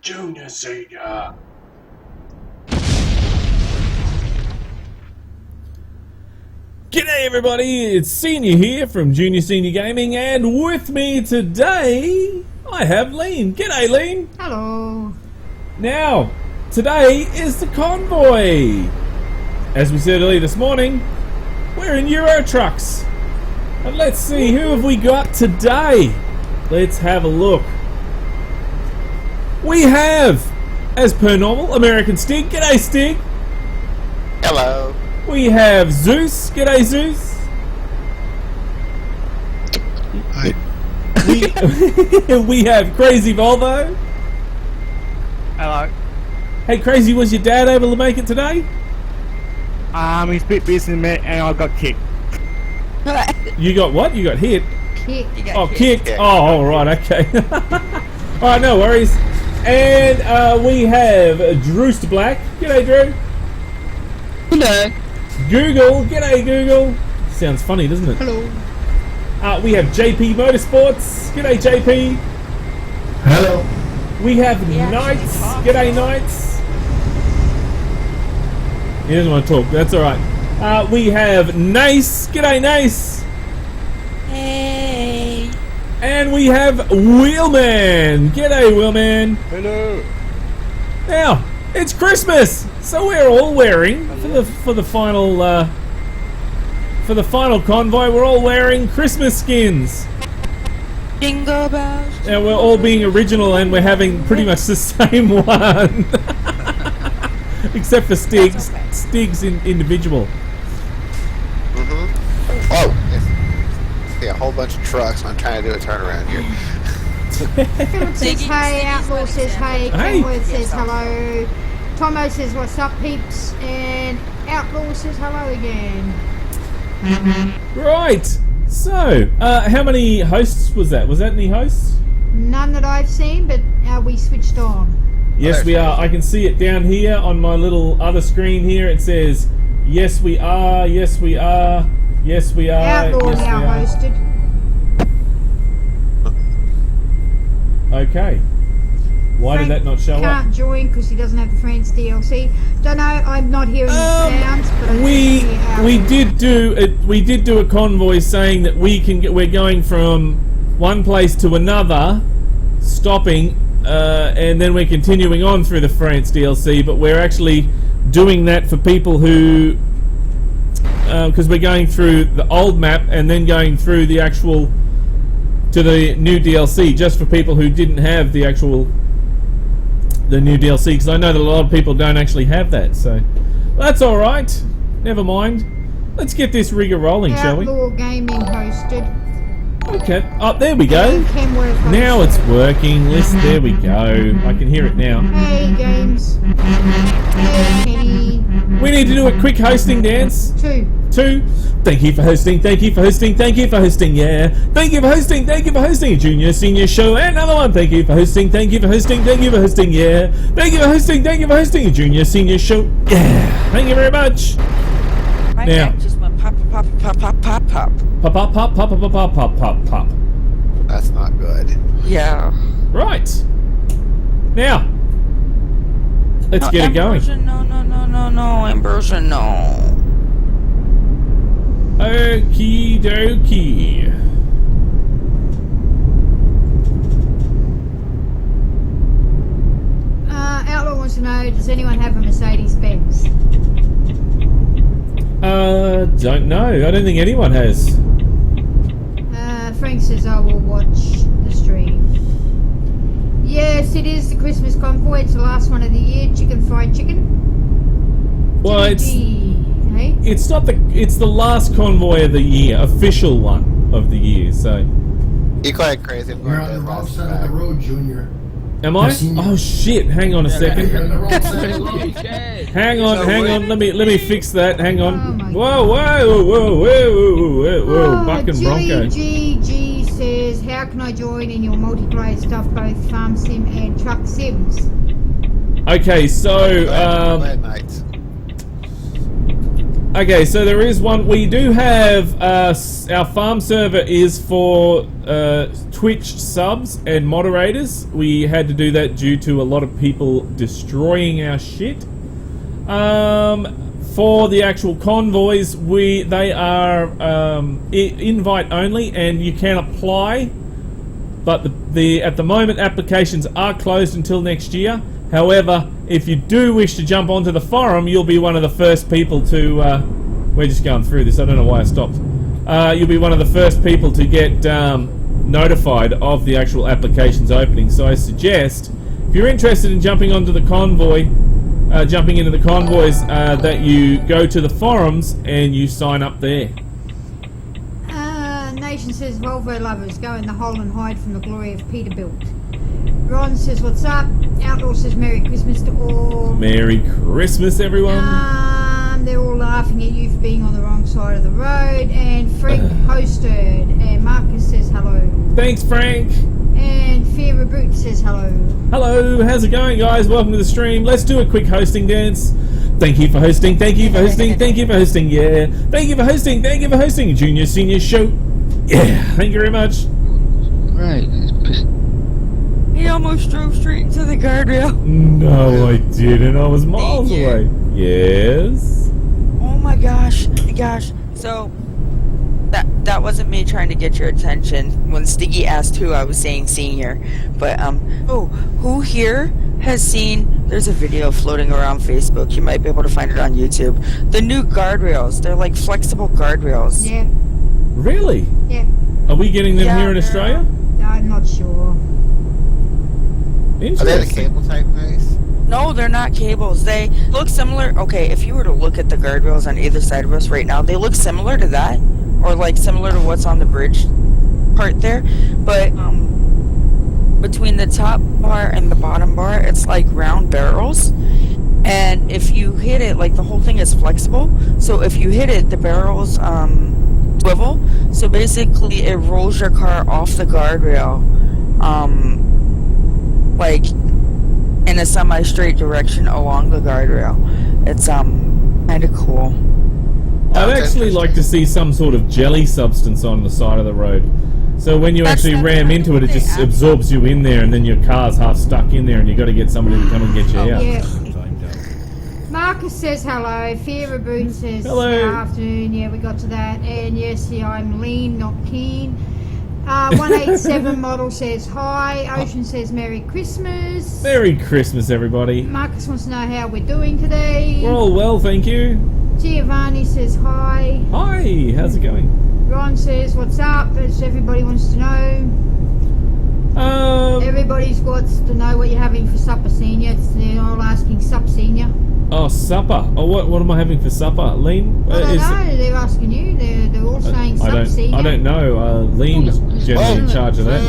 Junior Senior. G'day everybody, it's Senior here from Junior Senior Gaming, and with me today I have Lean. G'day Lean. Hello. Now, today is the Convoy. As we said earlier this morning, we're in Euro trucks. And let's see, who have we got today? Let's have a look. We have, as per normal, American Stig. G'day Stig. Hello. We have Zeus. G'day Zeus. Hi. We have Crazy Volvo. Hello. Hey Crazy, was your dad able to make it today? He's a bit busy mate, and I got kicked. You got what? You got hit? Kick. Oh, kicked. Oh, alright, okay. Alright, no worries. And we have Drewster Black. G'day Drew. Hello. Google. G'day Google. Sounds funny, doesn't it? Hello. We have JP Motorsports. G'day JP. Hello. We have Knights. G'day Knights. He doesn't want to talk. That's alright. We have Nace. G'day Nace. Hey. And we have Wheelman. G'day Wheelman. Hello. Now, it's Christmas, so we're all wearing for the final convoy. We're all wearing Christmas skins. Jingle bells. Now we're all being original, and we're having pretty much the same one, except for Stig's. Okay. Stig's individual. Oh, see a whole bunch of trucks, and I'm trying to do a turnaround here. Philip says hey, Outlaw says hey, Hey. Convoy says hello, Tomo says what's up peeps, and Outlaw says hello again. Right. So, how many hosts was that? Was that any hosts? None that I've seen, but we switched on. Yes, we are. I can see it down here on my little other screen here. It says, yes, we are. Yes, we are. Yes, we are. Outlaw yes, now we are. hosted. Okay. Why did that not show up? Can't join because he doesn't have the France DLC. Don't know. I'm not hearing sounds, but I We can hear we Outlaw. did do it. We did do a convoy saying that we're going from one place to another, stopping, and then we're continuing on through the France DLC. But we're actually doing that for people who, because we're going through the old map and then going through the actual to the new DLC, just for people who didn't have the new DLC, because I know that a lot of people don't actually have that, so that's alright, never mind. Let's get this rigger rolling, shall we? Outlaw Gaming hosted. Okay, oh, there we go. And Kenworth hosted. Now it's working. There we go. I can hear it now. Hey James. Hey Kenny. We need to do a quick hosting dance. 2. Thank you for hosting, thank you for hosting, thank you for hosting, yeah. Thank you for hosting, thank you for hosting a Junior Senior show. And another one, thank you for hosting, thank you for hosting, thank you for hosting, yeah. Thank you for hosting, thank you for hosting a Junior Senior show, yeah. Thank you very much. My Now. neck just went pop, pop, pop, pop, pop, pop. Pop, pop, pop, pop, pop, pop, pop, pop, pop. That's not good. Yeah. Right. Now, let's get it going. Ambrosia, no, Ambrosia, no. Okie dokie. Outlaw wants to know, does anyone have a Mercedes-Benz? Don't know. I don't think anyone has. Frank says I will watch the stream. Yes, it is the Christmas convoy. It's the last one of the year. Chicken fried chicken. Well, Hey? it's not it's the last convoy of the year, official one of the year. So, You quite crazy. I'm You're going on the dead wrong last side of back. the road, Junior. am I? Senior. Oh shit! Hang on a You're second. on the wrong side of the road. Hang on. Let me fix that. Hang Oh on. my Whoa! Bucking Bronco. GG says, how can I join in your multiplayer stuff, both farm sim and truck sims? Okay, so Glad nights. Okay, so there is one. We do have our farm server is for Twitch subs and moderators. We had to do that due to a lot of people destroying our shit. For the actual convoys, they are invite only, and you can apply. But at the moment, applications are closed until next year. However, if you do wish to jump onto the forum, you'll be one of the first people to... we're just going through this, I don't know why I stopped. You'll be one of the first people to get notified of the actual applications opening. So I suggest, if you're interested in jumping onto the convoy, jumping into the convoys, that you go to the forums and you sign up there. Nation says, Volvo lovers, go in the hole and hide from the glory of Peterbilt. Ron says, what's up? Outlaw says, Merry Christmas to all. Merry Christmas, everyone. They're all laughing at you for being on the wrong side of the road. And Frank hosted. And Marcus says, hello. Thanks, Frank. And Fear Reboot says, hello. Hello, how's it going, guys? Welcome to the stream. Let's do a quick hosting dance. Thank you for hosting, thank you for hosting, thank you for hosting, yeah. Thank you for hosting, thank you for hosting. Junior, senior show. Yeah, thank you very much. Right. He almost drove straight into the guardrail. No, I didn't. I was miles away. Yes. Oh my gosh. So that wasn't me trying to get your attention. When Stiggy asked who, I was saying senior. But who here has seen, there's a video floating around Facebook, you might be able to find it on YouTube. The new guardrails, they're like flexible guardrails. Yeah. Really? Yeah. Are we getting them here in Australia? I'm not sure. Are they the Interesting. cable type things? No, they're not cables. They look similar. Okay, if you were to look at the guardrails on either side of us right now, they look similar to that, or like similar to what's on the bridge part there. But between the top bar and the bottom bar, it's like round barrels. And if you hit it, like the whole thing is flexible. So if you hit it, the barrels swivel. So basically, it rolls your car off the guardrail, like in a semi-straight direction along the guardrail. It's kind of cool. I'd actually like to see some sort of jelly substance on the side of the road. So when you actually ram into it, it just absorbs you in there, and then your car's half stuck in there, and you got to get somebody to come and get you out. Yeah. Marcus says hello. Fear Reboot says Hello. good afternoon. Yeah, we got to that. And yes, yeah, I'm lean, not keen. 187 model says hi. Ocean says Merry Christmas. Merry Christmas, everybody. Marcus wants to know how we're doing today. We're all well, thank you. Giovanni says hi. Hi, how's it going? Ron says what's up, as everybody wants to know. Everybody's wants to know what you're having for supper, senior. They're all asking sup, senior. Oh, supper. Oh, what am I having for supper? Lean? I don't know, they're asking you. They're all saying sup, senior. I don't know. Lean's generally in charge of that.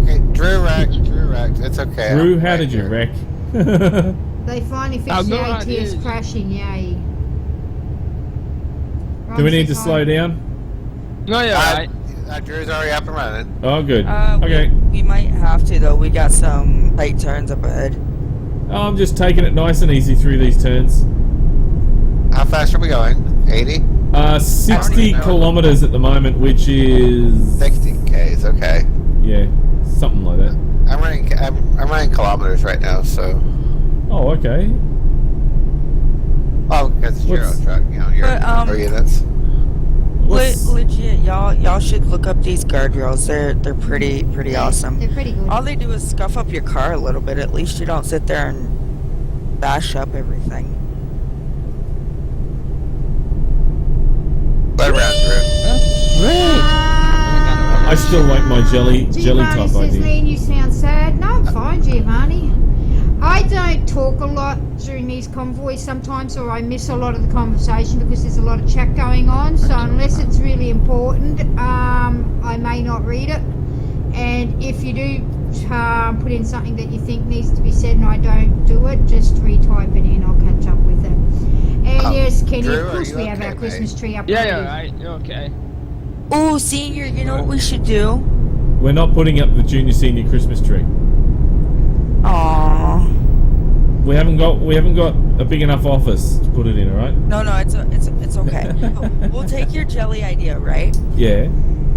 Okay, Drew wrecked. It's okay. Drew, how did you wreck? They finally fixed the ATS crashing, yay. Do we need to slow down? No, yeah, right. Drew's already up and running. Oh, good. Okay. We might have to, though. We got some tight turns up ahead. I'm just taking it nice and easy through these turns. How fast are we going? 80? 60 kilometers at the moment, which is 60 Ks, okay. yeah, something like that. I'm running kilometers right now, so. Oh, okay. Oh, because it's your own truck, you know, your units. Legit, y'all should look up these guardrails. They're pretty awesome. They're pretty good. All they do is scuff up your car a little bit. At least you don't sit there and bash up everything. Let around, Drew. I still like my jelly Giovanni type says, idea. Lean, you sound sad. No, I'm fine, Giovanni. I don't talk a lot during these convoys sometimes, or I miss a lot of the conversation because there's a lot of chat going on. So unless it's really important, I may not read it. And if you do put in something that you think needs to be said and I don't do it, just retype it in. I'll catch up with it. And yes, Kenny, Drew, of course are we you have okay, our Christmas tree up. Yeah, ready. you're right. You're okay. Oh, senior, you know what we should do? We're not putting up the junior senior Christmas tree. Aww. We haven't got a big enough office to put it in, alright? No, it's okay. We'll take your jelly idea, right? Yeah.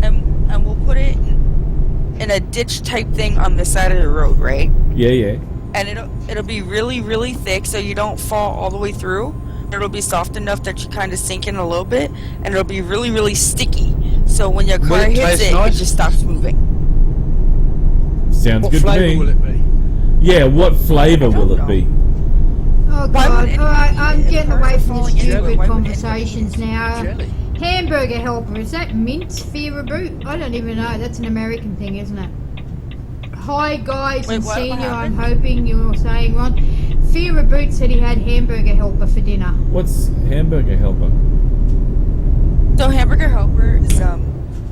And we'll put it in a ditch type thing on the side of the road, right? Yeah. And it'll be really, really thick, so you don't fall all the way through. It'll be soft enough that you kind of sink in a little bit, and it'll be really, really sticky. So when your car it hits taste it, nice? it just stops moving. Sounds What good to flavour me. will it be? Yeah, what flavour will it be? Oh Why God! would it- Alright, I'm if getting cars away are from falling these into it, stupid why would it- conversations now. Jelly. Hamburger helper, is that mint Vera boot? I don't even know. That's an American thing, isn't it? Hi guys Wait, and what senior, I'm happened? hoping you're saying Ron. Vera Boot said he had hamburger helper for dinner. What's hamburger helper? So hamburger helper is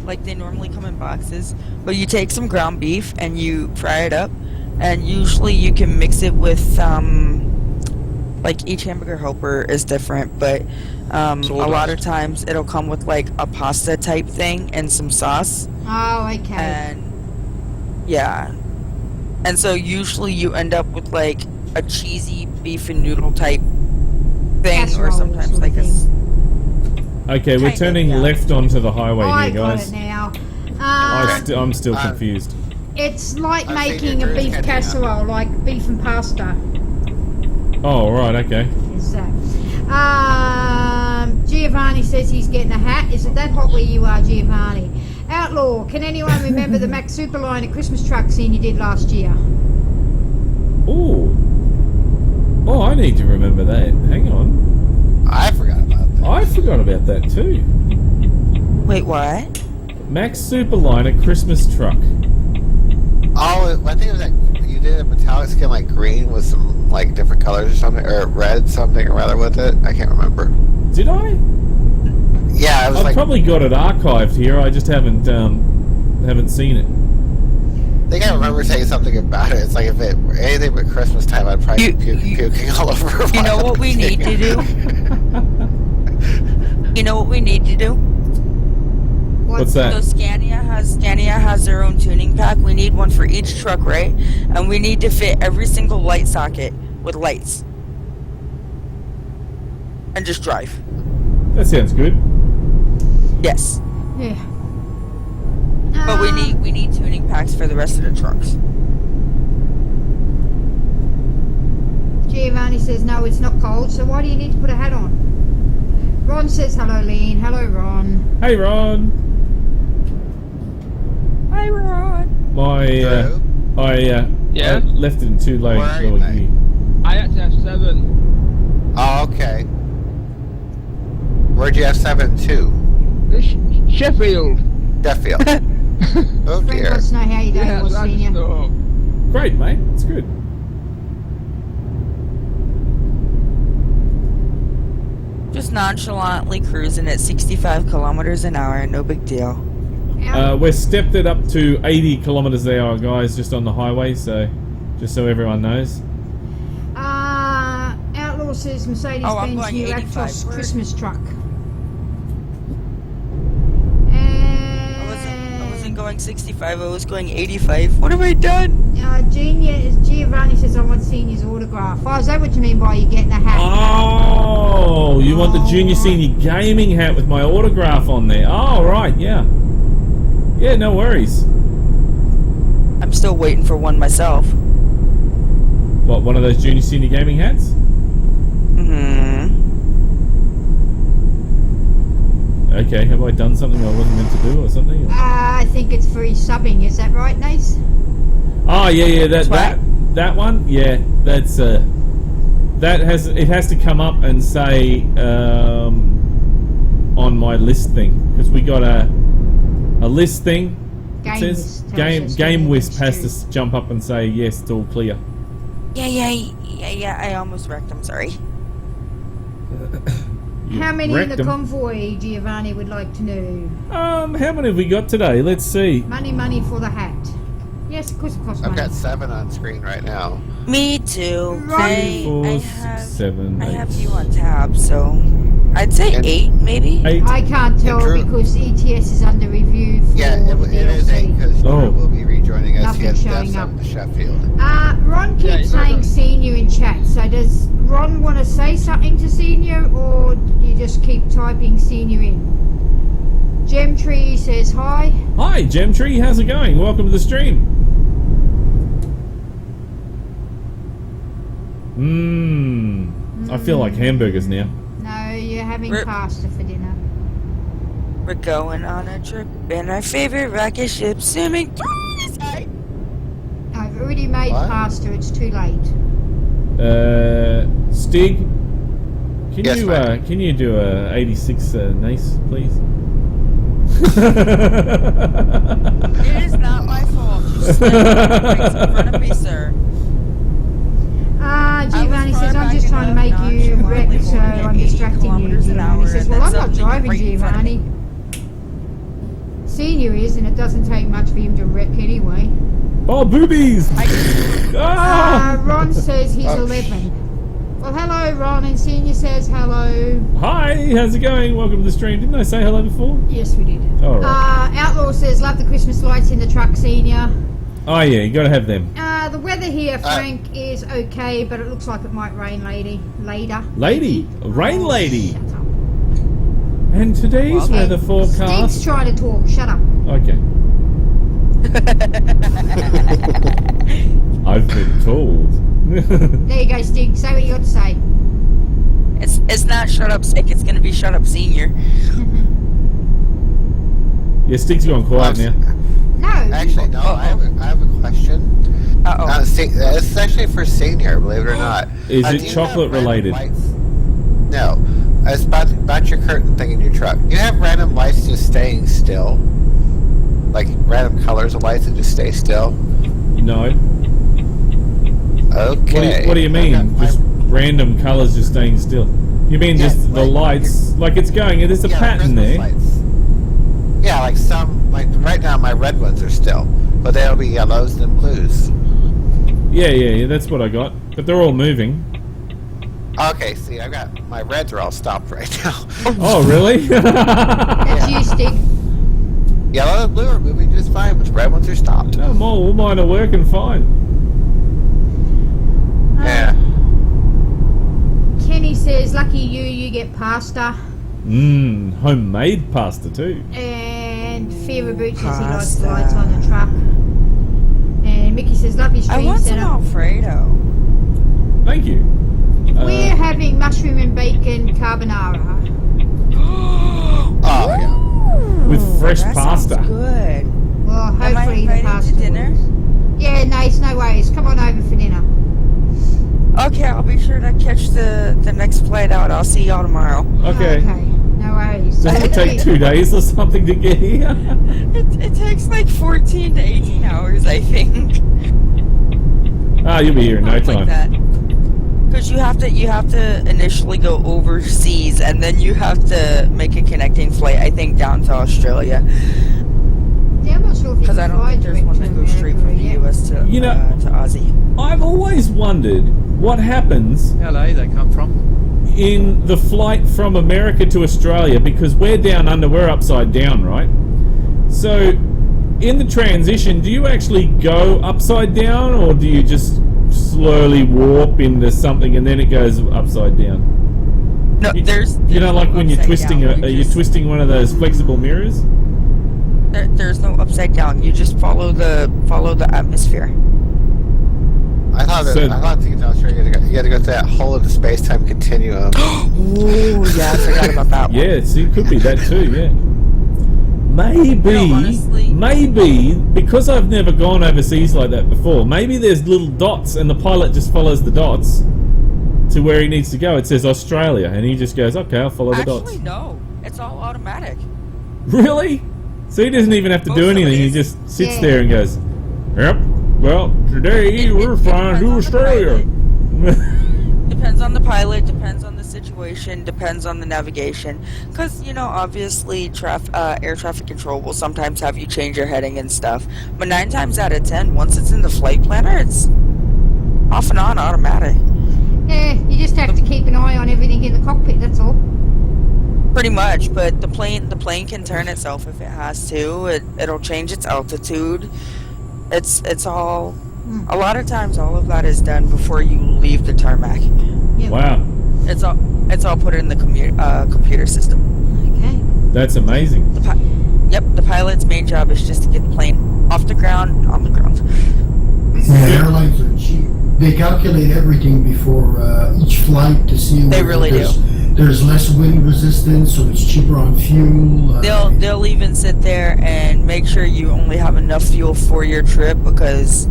like they normally come in boxes, but you take some ground beef and you fry it up, and usually you can mix it with like each hamburger helper is different, but a lot of times it'll come with like a pasta type thing and some sauce, Oh, okay. and yeah, and so usually you end up with like a cheesy beef and noodle type thing, Casserole or sometimes sort of like a Okay, we're Kind of, turning yeah. left onto the highway I here, got guys. it now. I'm still confused. It's like I've making seen a your beef drink casserole, like beef and pasta. Oh, right, okay. Is that? Giovanni says he's getting a hat. Is it that hot where you are, Giovanni? Outlaw, can anyone remember the Max Superliner Christmas truck scene you did last year? Ooh. Oh, I need to remember that. Hang on. I forgot about that. I forgot about that too. wait, what? Max Superliner Christmas truck. Oh, I think it was like you did a metallic skin like green with some like different colors or something, or red something or rather with it. I can't remember. Did I? Yeah, it was I've like probably got it archived here. I just haven't seen it. I think I remember saying something about it. It's like if it were anything but Christmas time, I'd probably be puking all over. You know what we need to do? You know what we need to do? What's So that? Scania has their own tuning pack. We need one for each truck, right? And we need to fit every single light socket with lights. And just drive. That sounds good. Yes. Yeah. But we need tuning packs for the rest of the trucks. Giovanni says no, it's not cold. So why do you need to put a hat on? Ron says hello, Lean. Hello, Ron. Hey, Ron. Hi, Ron. I Yeah? left it in too low. Where are you, low mate? gear. I had to have 7. Oh, okay. Where'd you have 7-2? Sheffield. Sheffield. Oh Frank dear. wants to know how your day Yeah, was, that's Senior. so. Great, mate. It's good. Just nonchalantly cruising at 65 kilometers an hour. No big deal. We're stepped it up to 80 kilometers an hour, guys, just on the highway. So, just so everyone knows. Outlaw says Oh, I'm Mercedes-Benz going new 85. Actros Word. Christmas truck. I wasn't going 65. I was going 85. What have I done? Giovanni says I want Senior's autograph. Oh, is that what you mean by you getting a hat? Oh, you want the Junior Senior Gaming hat with my autograph on there? Oh, right, yeah. Yeah, no worries. I'm still waiting for one myself. What, one of those Junior Senior Gaming hats? Mm-hmm. Okay, have I done something I wasn't meant to do or something? I think it's for his subbing. Is that right, Nace? Oh, yeah, That's that one? Yeah, that's, it has to come up and say, on my list thing, because we got a list thing. It says Game Wisp has to jump up and say, yes, it's all clear. Yeah, I almost wrecked. I'm sorry. How many in wrecked the 'em. convoy, Giovanni would like to know? How many have we got today? Let's see. Money for the hat. Yes, of course it costs I've money. got 7 on screen right now. Me too. Right. 4, I 6, have 7, I 8. have you on tab, so I'd say And- 8 maybe. 8. I can't tell Drew- because ETS is under review for Yeah, it is 8 DLC. because Oh. we'll be be joining us. He Nothing has showing deaths up. up to Sheffield. Ron Yeah, keeps no, saying no. senior in chat, so does Ron want to say something to senior, or do you just keep typing senior in? Gemtree says hi. Hi, Gemtree. How's it going? Welcome to the stream. I feel like hamburgers now. No, you're having Rip. pasta for dinner. We're going on a trip in our favorite rocket ship, swimming through the sky. I've already made What? pasta, it's too late. Stig, can Yes, mate. can you do a 86 Nice, please? It is not my fault. You slammed the brakes in front of me, sir. Giovanni says, I'm just trying to make you wreck, so I'm distracting you. Giovanni says, well, I'm not driving, Giovanni. Senior is, and it doesn't take much for him to wreck anyway. Oh, boobies! Ah! Ron says he's Oh. 11. Well, hello, Ron, and Senior says hello. Hi, how's it going? Welcome to the stream. Didn't I say hello before? Yes, we did. All right. Outlaw says, love the Christmas lights in the truck, Senior. Oh yeah, you gotta have them. The weather here, Frank, is okay, but it looks like it might rain later. Lady, rain lady. Shut up. And today's weather Stig's forecast. trying to talk. Shut up. Okay. I've been told. There you go, Stig. Say what you got to say. It's not shut up sick, it's gonna be shut up senior. Yeah, Stig's gone quiet now. No. Actually, no. I have a question. Uh-oh. It's actually for senior, believe it or not. Is Do it you chocolate have random related? lights? No. It's about your curtain thing in your truck. You have random lights just staying still? Like random colors of lights that just stay still? No. Okay. What do you mean? I've got Just random colours just staying still? You mean Yeah, just the like- lights? Like it's going, there's a yeah, pattern Christmas there. lights. Yeah, like some, like right now my red ones are still, but they'll be yellows and blues. Yeah, that's what I got. But they're all moving. Okay, see, I've got, my reds are all stopped right now. Oh, really? That's you, Stig. Yellow and blue are moving just fine, but the red ones are stopped. No, all mine are working fine. Yeah. Kenny says, lucky you get pasta. Homemade pasta too. And Fear Boot says he likes the lights on the truck. And Mickey says, love your I stream want some setup. Alfredo. Thank you. We're having mushroom and bacon carbonara. Oh, yeah. With fresh that pasta. Sounds good. Well, Am I hopefully the invited pasta to dinner? works. Yeah, nice, no worries. Come on over for dinner. Okay, I'll be sure to catch the next flight out. I'll see y'all tomorrow. Okay. Okay, no worries. Does it take 2 days or something to get here? It takes like 14 to 18 hours, I think. You'll be here in no Like time. that. Because you have to initially go overseas, and then you have to make a connecting flight, I think, down to Australia. Yeah, I'm not sure if you Because I can don't fly think there's direct one to that goes straight from the America US to, You know- to Aussie. I've always wondered what happens LA they come from. in the flight from America to Australia, because we're down under, we're upside down, right? So, in the transition, do you actually go upside down, or do you just slowly warp into something and then it goes upside down? No, there's You know, like when you're upside twisting down. you're twisting one of those flexible mirrors. There's no upside down. You just follow the atmosphere. I thought to get to Australia, you had to go through that whole of the space-time continuum. Ooh, yeah, I forgot about that one. Yeah, see, it could be that too. Yeah. Maybe, No, honestly. maybe because I've never gone overseas like that before. Maybe there's little dots, and the pilot just follows the dots to where he needs to go. It says Australia, and he just goes, "Okay, I'll follow the dots." Actually, no. It's all automatic. Really? So he doesn't even have to do Most of it anything. He is. just sits Yeah. there and goes, "Yep. Well, today we're flying to depends on the Australia." Depends on the pilot, depends on the situation, depends on the navigation. Because, you know, obviously air traffic control will sometimes have you change your heading and stuff. But 9 times out of 10, once it's in the flight planner, it's off and on automatic. Yeah, you just have to keep an eye on everything in the cockpit, that's all. Pretty much, but the plane can turn itself if it has to. It'll change its altitude. Depends on the situation. Depends on the navigation. Because, you know, obviously air traffic control will sometimes have you change your heading and stuff. But 9 times out of 10, once it's in the flight planner, it's off and on automatic. Pretty much, but the plane can turn itself if it has to. It'll change its altitude. It's all. A lot of times, all of that is done before you leave the tarmac. Yeah. Wow, It's all put in the computer system. Okay. that's amazing. Yep, the pilot's main job is just to get the plane off the ground, on the ground. Yeah, airlines are cheap. They calculate everything before each flight to see They whether really do. there's less wind resistance, so it's cheaper on fuel. They'll even sit there and make sure you only have enough fuel for your trip, because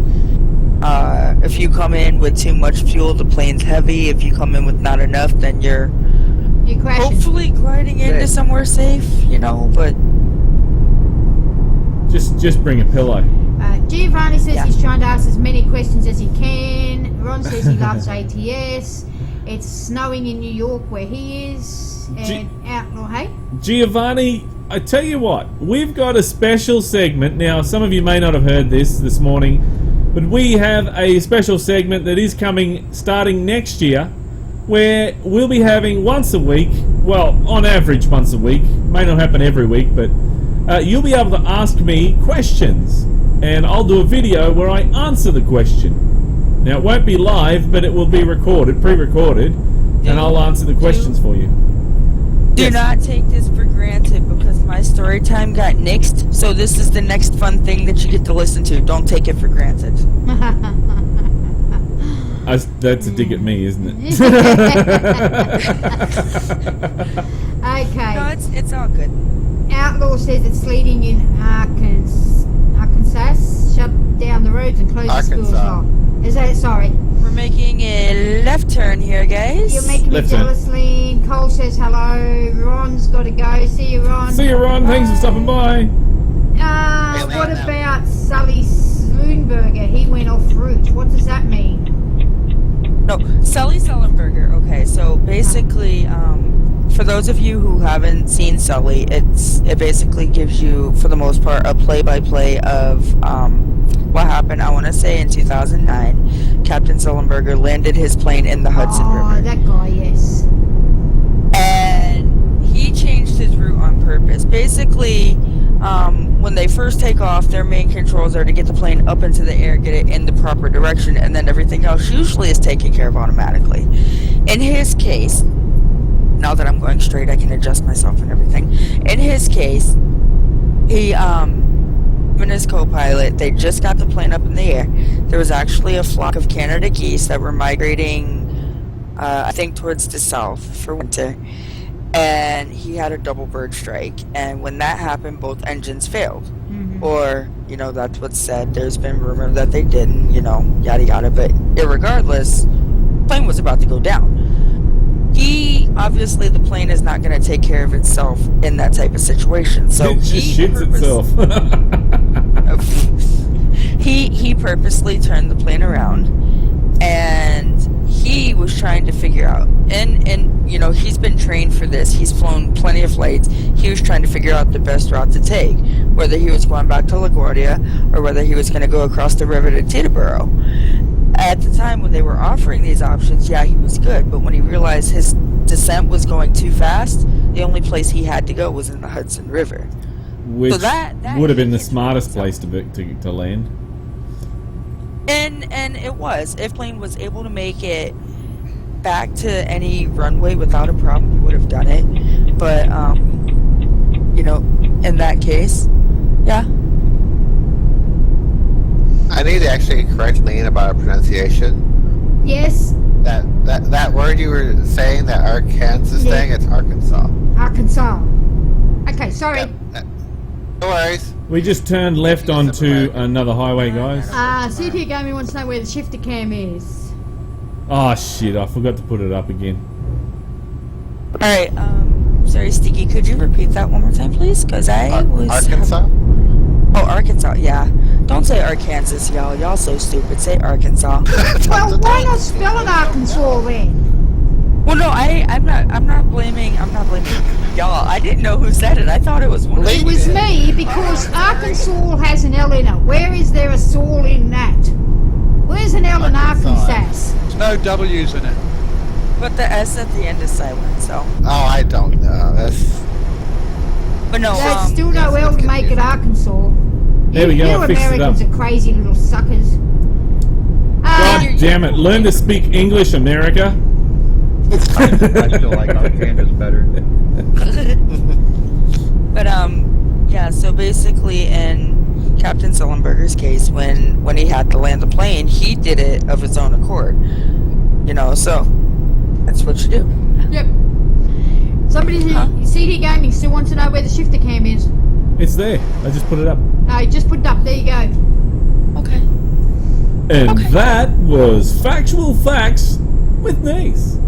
if you come in with too much fuel, the plane's heavy. If you come in with not enough, then you're crashing. hopefully gliding into somewhere safe, but Just bring a pillow. Giovanni says Yeah. he's trying to ask as many questions as he can. Ron says he loves ATS. It's snowing in New York where he is. And Outlaw, hey? Giovanni, I tell you what, we've got a special segment. Now, some of you may not have heard this morning, but we have a special segment that is coming starting next year, where we'll be having once a week, well, on average once a week, may not happen every week, but you'll be able to ask me questions, and I'll do a video where I answer the question. Now, it won't be live, but it will be recorded, pre-recorded, and I'll answer the questions for you. do Yes. not take this for granted, because my story time got nixed. So this is the next fun thing that you get to listen to. Don't take it for granted. That's a dig at me, isn't it? Okay. No, it's all good. Outlaw says it's sleeting in Arkansas. Shut down the roads and close the schools Arkansas. off. Is that sorry? We're making a left turn here, guys. You're making me Left turn. jealous, Lean. Cole says hello. Ron's got to go. See you, Ron. See you, Ron. Thanks for stopping by. What about Sully Sloonberger? He went off route. What does that mean? No, Sully Sullenberger. Okay, so basically, for those of you who haven't seen Sully, it basically gives you, for the most part, a play-by-play of what happened. I want to say in 2009, Captain Sullenberger landed his plane in the Hudson Oh, River, that guy, yes. and he changed his route on purpose. Basically, when they first take off, their main controls are to get the plane up into the air, get it in the proper direction, and then everything else usually is taken care of automatically. In his case, now that I'm going straight, I can adjust myself and everything. In his case, he, and his co-pilot, they just got the plane up in the air. There was actually a flock of Canada geese that were migrating, I think, towards the south for winter. And he had a double bird strike, and when that happened, both engines failed. Or, that's what's said. There's been rumor that they didn't, yada yada, but irregardless, the plane was about to go down. Obviously the plane is not going to take care of itself in that type of situation, so It just shits itself. he purposely turned the plane around, and he was trying to figure out, and he's been trained for this. He's flown plenty of flights. He was trying to figure out the best route to take, whether he was going back to LaGuardia or whether he was going to go across the river to Teterboro. At the time when they were offering these options, yeah, he was good, but when he realized his descent was going too fast, the only place he had to go was in the Hudson River. Which So that would have been the hit smartest himself. place to land. And it was. If plane was able to make it back to any runway without a problem, he would have done it. But in that case, yeah. I need to actually correct Lean about our pronunciation. Yes, That word you were saying, that Arkansas Yeah. thing, it's Arkansas. Arkansas. Okay, sorry. No worries. We just turned left onto another highway, guys. CP Gaming wants to know where the shifter cam is. Oh shit, I forgot to put it up again. Alright, sorry, Sticky, could you repeat that one more time, please? Because I was... Arkansas? Oh, Arkansas, yeah. Don't say Arkansas, y'all. Y'all so stupid. Say Arkansas. Well, why not spell it Arkansas then? Well, no, I'm not blaming y'all. I didn't know who said it. I thought it was one of It was me, because Arkansas has an L in it. Where is there a saw in that? Where's an L in Arkansas? There's no W's in it. But the S at the end is silent, so. Oh, I don't know. But no, There's still no L to make it Arkansas. There we go, You I fixed it up. Americans are crazy little suckers. God damn it, learn to speak English, America. I still like Canada's better. But yeah. So basically, in Captain Sullenberger's case, when he had to land the plane, he did it of his own accord. You know, so that's what you do. Yep. Somebody, CD Gaming still wants to know where the shifter cam is. It's there. I just put it up. No, just put it up. There you go. Okay. And that was Factual Facts with Nice.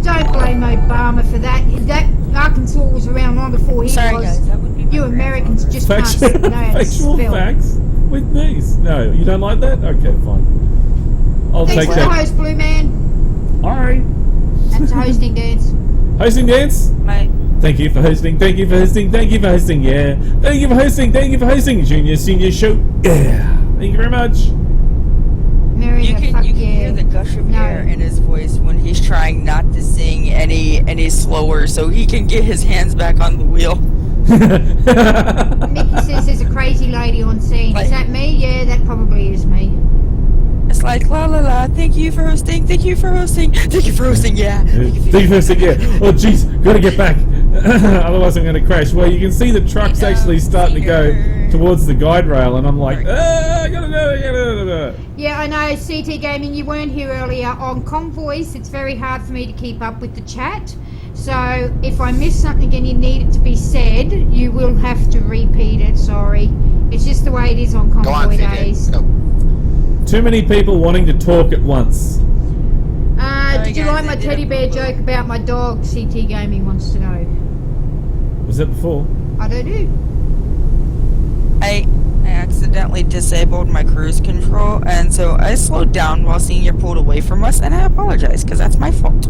Don't blame Obama for that. That Arkansas was around long before he Sorry, was. guys. That would be my You Americans just Factual, can't know how to factual spell. Facts with Nice. No, you don't like that? Okay, fine. I'll Thanks take for the that. host, Blue Man. Alright. That's a hosting dance. Hosting dance? My Thank you for hosting, thank you for hosting, thank you for hosting, yeah. Thank you for hosting, thank you for hosting. Junior, senior show, yeah. Thank you very much. Mary, You can hear the gush of air in his voice when he's trying not to sing any slower, so he can get his hands back on the wheel. Mickey says there's a crazy lady on scene. Is that me? Yeah, that probably is me. It's like la la la. Thank you for hosting. Thank you for hosting. Thank you for hosting. Yeah. Thank you for hosting, yeah. Oh jeez, gotta get back. Otherwise I'm gonna crash. Well, you can see the truck's actually starting to go towards the guide rail, and I'm like, I gotta do it. Yeah, I know, CT Gaming, you weren't here earlier. On Convoys, it's very hard for me to keep up with the chat. So, if I miss something and you need it to be said, you will have to repeat it, sorry. It's just the way it is on Go on, Convoy CJ. days. Go. Too many people wanting to talk at once. Did you like my teddy bear joke about my dog? CT Gaming wants to know. Was that before? I don't know. I accidentally disabled my cruise control, and so I slowed down while Senior pulled away from us, and I apologize because that's my fault.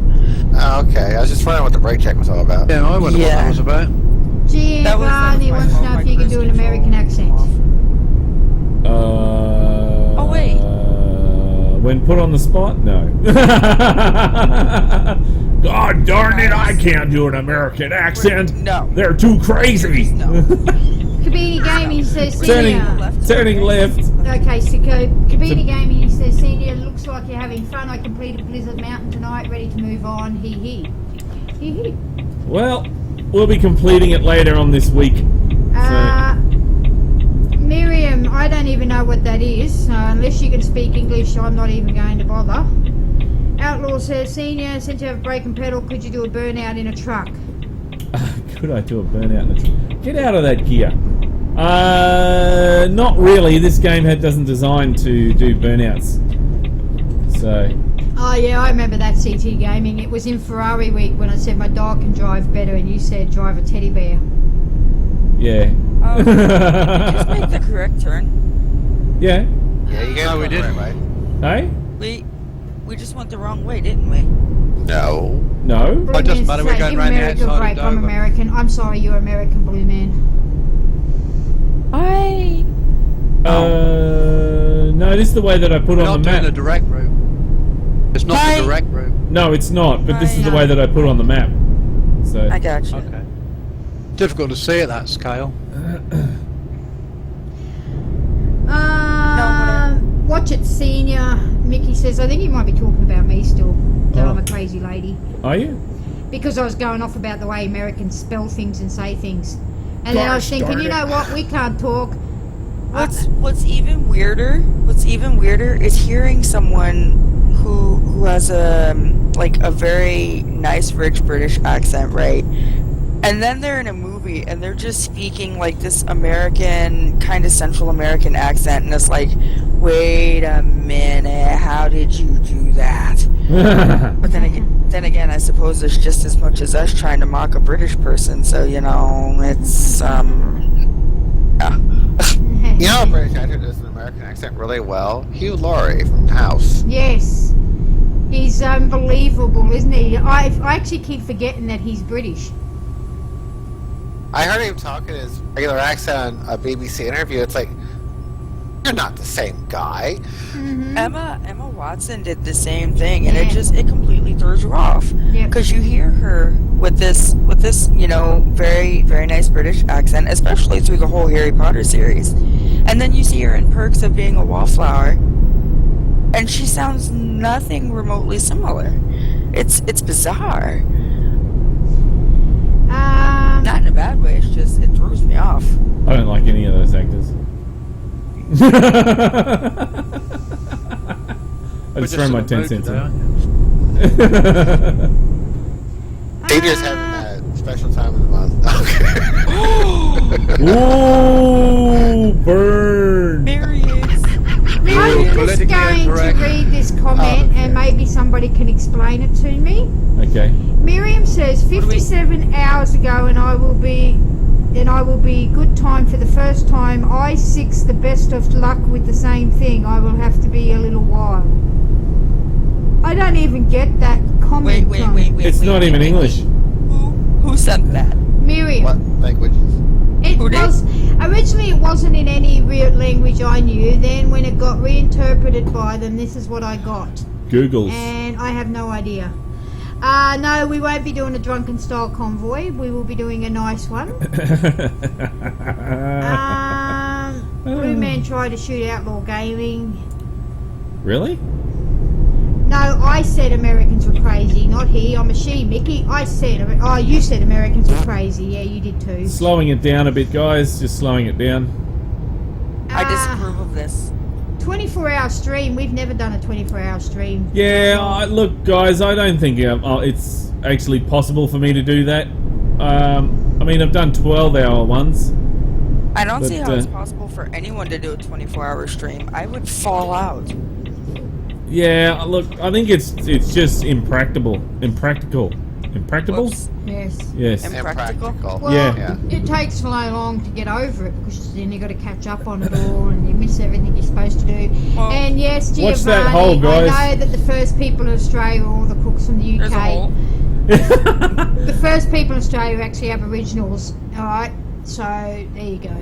Oh, okay, I was just wondering what the brake check was all about. Yeah, I wonder what that was about. Giovanni my wants to fault, know if my you can cruise do an control American accent. Oh, wait. When put on the spot? No. God darn it, I can't do an American accent. No. They're too crazy. No. Kabini Gaming says Turning Senior. left. Okay, so Kabini Gaming says Senior, looks like you're having fun. I completed Blizzard Mountain tonight, ready to move on. Hee hee. Hee hee. Well, we'll be completing it later on this week. Miriam, I don't even know what that is. Unless you can speak English, I'm not even going to bother. Outlaw says, Senior, since you have a brake and pedal, could you do a burnout in a truck? Could I do a burnout in the truck? Get out of that gear. Not really. This game doesn't design to do burnouts. So. Oh yeah, I remember that CT Gaming. It was in Ferrari week when I said my dog can drive better and you said drive a teddy bear. Yeah. Just make the correct turn. Yeah. Yeah, you guys we didn't. right? Hey? We just went the wrong way, didn't we? No. No. Blue It doesn't Man's matter, we're saying, going give round the America a outside break, of I'm Dover. American. I'm sorry, you're American, Blue Man. No, this is the way that I put We're on not the doing map. a direct route. It's not Bye. the direct route. No, it's not, but this is the no. way that I put on the map. So. I got you. Okay. Difficult to see at that scale. Watch it, Senior. Mickey says, I think you might be talking about me still. That I'm a crazy lady. Are you? Because I was going off about the way Americans spell things and say things. And then I was thinking, you know what, we can't talk. What's even weirder is hearing someone who has a very nice rich British accent, right? And then they're in a movie and they're just speaking like this American, kind of Central American accent, and it's like, wait a minute, how did you do that? But then again, I suppose it's just as much as us trying to mock a British person, so you know, it's yeah. You know a British actor does an American accent really well? Hugh Laurie from House. Yes. He's unbelievable, isn't he? I actually keep forgetting that he's British. I heard him talking his regular accent on a BBC interview. It's like, you're not the same guy. Mm-hmm. Emma Watson did the same thing, and it completely immediately throws you off. Yep. Because you hear her with this, you know, very, very nice British accent, especially through the whole Harry Potter series. And then you see her in Perks of Being a Wallflower, and she sounds nothing remotely similar. It's bizarre. Not in a bad way, it's just, it throws me off. I don't like any of those actors. I just throw my 10 cents in. Adrian's having that special time of the month. Ooh, burn! Marius. I'm just politically going incorrect. to read this comment and maybe somebody can explain it to me. Okay. Miriam says 57 hours ago and I will be good time for the first time. I6 the best of luck with the same thing. I will have to be a little while. I don't even get that comment. Wait. It's not even English. Who sent that? Miriam. What languages? It Who did? was originally it wasn't in any real language I knew. Then when it got reinterpreted by them, this is what I got, Google's. and I have no idea. No, we won't be doing a drunken style convoy. We will be doing a nice one. Blue Man tried to shoot Outlaw Gaming. Really? No, I said Americans were crazy, not he. I'm a she, Mickey. I said, oh, you said Americans were crazy. Yeah, you did too. Slowing it down a bit, guys. Just slowing it down. I disapprove of this. 24-hour stream. We've never done a 24-hour stream. Yeah, look, guys, I don't think it's actually possible for me to do that. I mean, I've done 12-hour ones. I don't But, see how it's possible for anyone to do a 24-hour stream. I would fall out. Yeah, look, I think it's just impractical. Impractical? Whoops. Yes. Yes. Impractical? Well, Yeah. it takes so long to get over it because then you got to catch up on it all and you miss everything you're supposed to do. Well, and yes, Giovanni, watch that hole, guys. I know that the first people in Australia are all the cooks from the UK. There's a hole. The first people in Australia are actually Aboriginals. Alright, so there you go.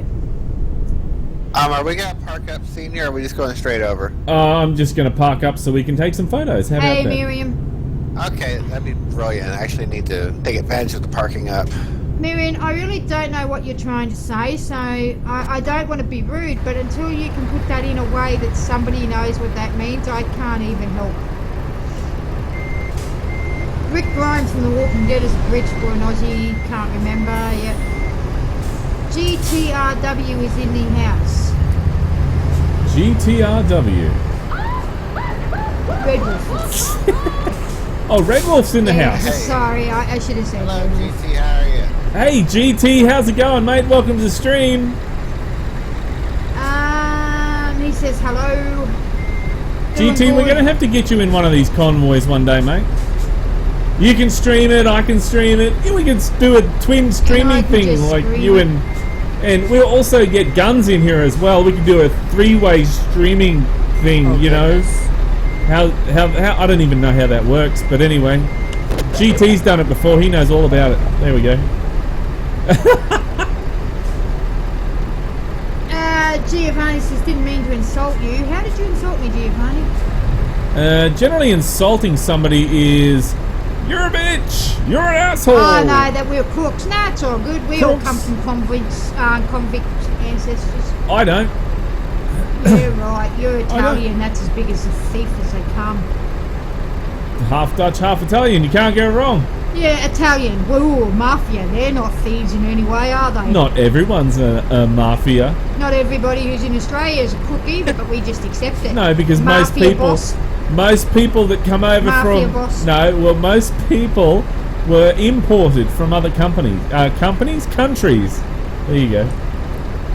Are we gonna park up, Senior, or are we just going straight over? I'm just going to park up so we can take some photos. How Hey, about that? Miriam. Okay, that'd be brilliant. I actually need to take advantage of the parking up. Miriam, I really don't know what you're trying to say, so I don't want to be rude, but until you can put that in a way that somebody knows what that means, I can't even help. Rick Grimes from The Walking Dead is a bridge for an Aussie, can't remember, yep. GTRW is in the house. GTRW. Red Wolf. Oh, Red Wolf's in the Yeah, house. sorry, I should have said Hello, Red Wolf. GT, how are you? Hey, GT, how's it going, mate? Welcome to the stream. He says hello. GT, we're going to have to get you in one of these convoys one day, mate. You can stream it, I can stream it. Yeah, we can do a twin I streaming can thing just like stream you it. and we'll also get guns in here as well. We can do a three-way streaming thing, you know. How I don't even know how that works, but anyway. GT's done it before, he knows all about it. There we go. Giovanni says, didn't mean to insult you. How did you insult me, Giovanni? Generally insulting somebody is, you're a bitch, you're an asshole. Oh, no, that we're crooks. No, it's all good. We all Crooks. come from convict ancestors. I don't. You're right. You're Italian. That's as big as a thief as they come. Half Dutch, half Italian, you can't go wrong. Yeah, Italian. Ooh, mafia. They're not thieves in any way, are they? Not everyone's a mafia. Not everybody who's in Australia is a crook either, but we just accept it. No, because most Mafia people, boss. most people that come over Mafia from boss. most people were imported from other countries. There you go.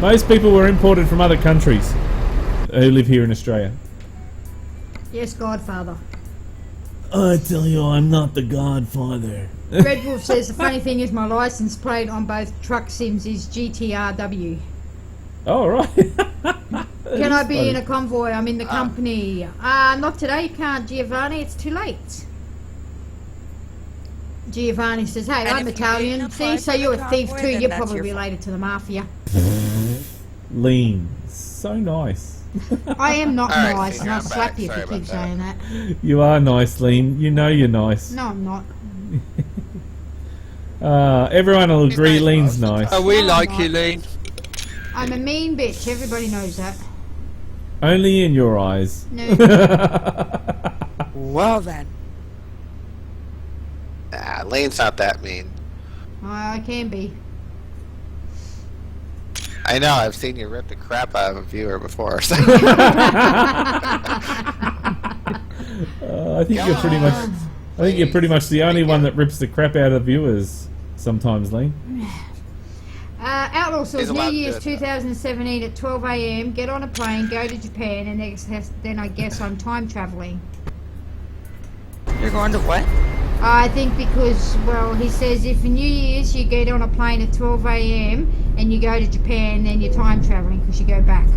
Most people were imported from other countries who live here in Australia. Yes, Godfather. I tell you, I'm not the Godfather. Red Wolf says the funny thing is my license plate on both truck sims is GTRW. Oh, right. Can I be in a convoy? I'm in the company. Not today, you can't, Giovanni. It's too late. Giovanni says, hey, And I'm if you didn't Italian. apply See, so for the you're a thief convoy, too. then You're that's probably your fault. related to the mafia. Lean. So nice. I am not All right, nice, and Senior, I'll I'm slap back. you if Sorry you keep about that. saying that. You are nice, Lean. You know you're nice. No, I'm not. Everyone will He's agree nice, Lean's boss. nice. Oh, we No, like I'm you, not. Lean. I'm a mean bitch. Everybody knows that. Only in your eyes. No. Well then. Nah, Lane's not that mean. I can be. I know, I've seen you rip the crap out of a viewer before. So. I think you're pretty much. I think you're pretty much the only one that rips the crap out of viewers sometimes, Lean. Outlaw says He's New allowed to Year's do it, 2017 at 12 a.m. Get on a plane, go to Japan, and then I guess I'm time traveling. You're going to what? I think because, well, he says if for New Year's you get on a plane at 12 a.m. and you go to Japan, then you're time traveling because you go back.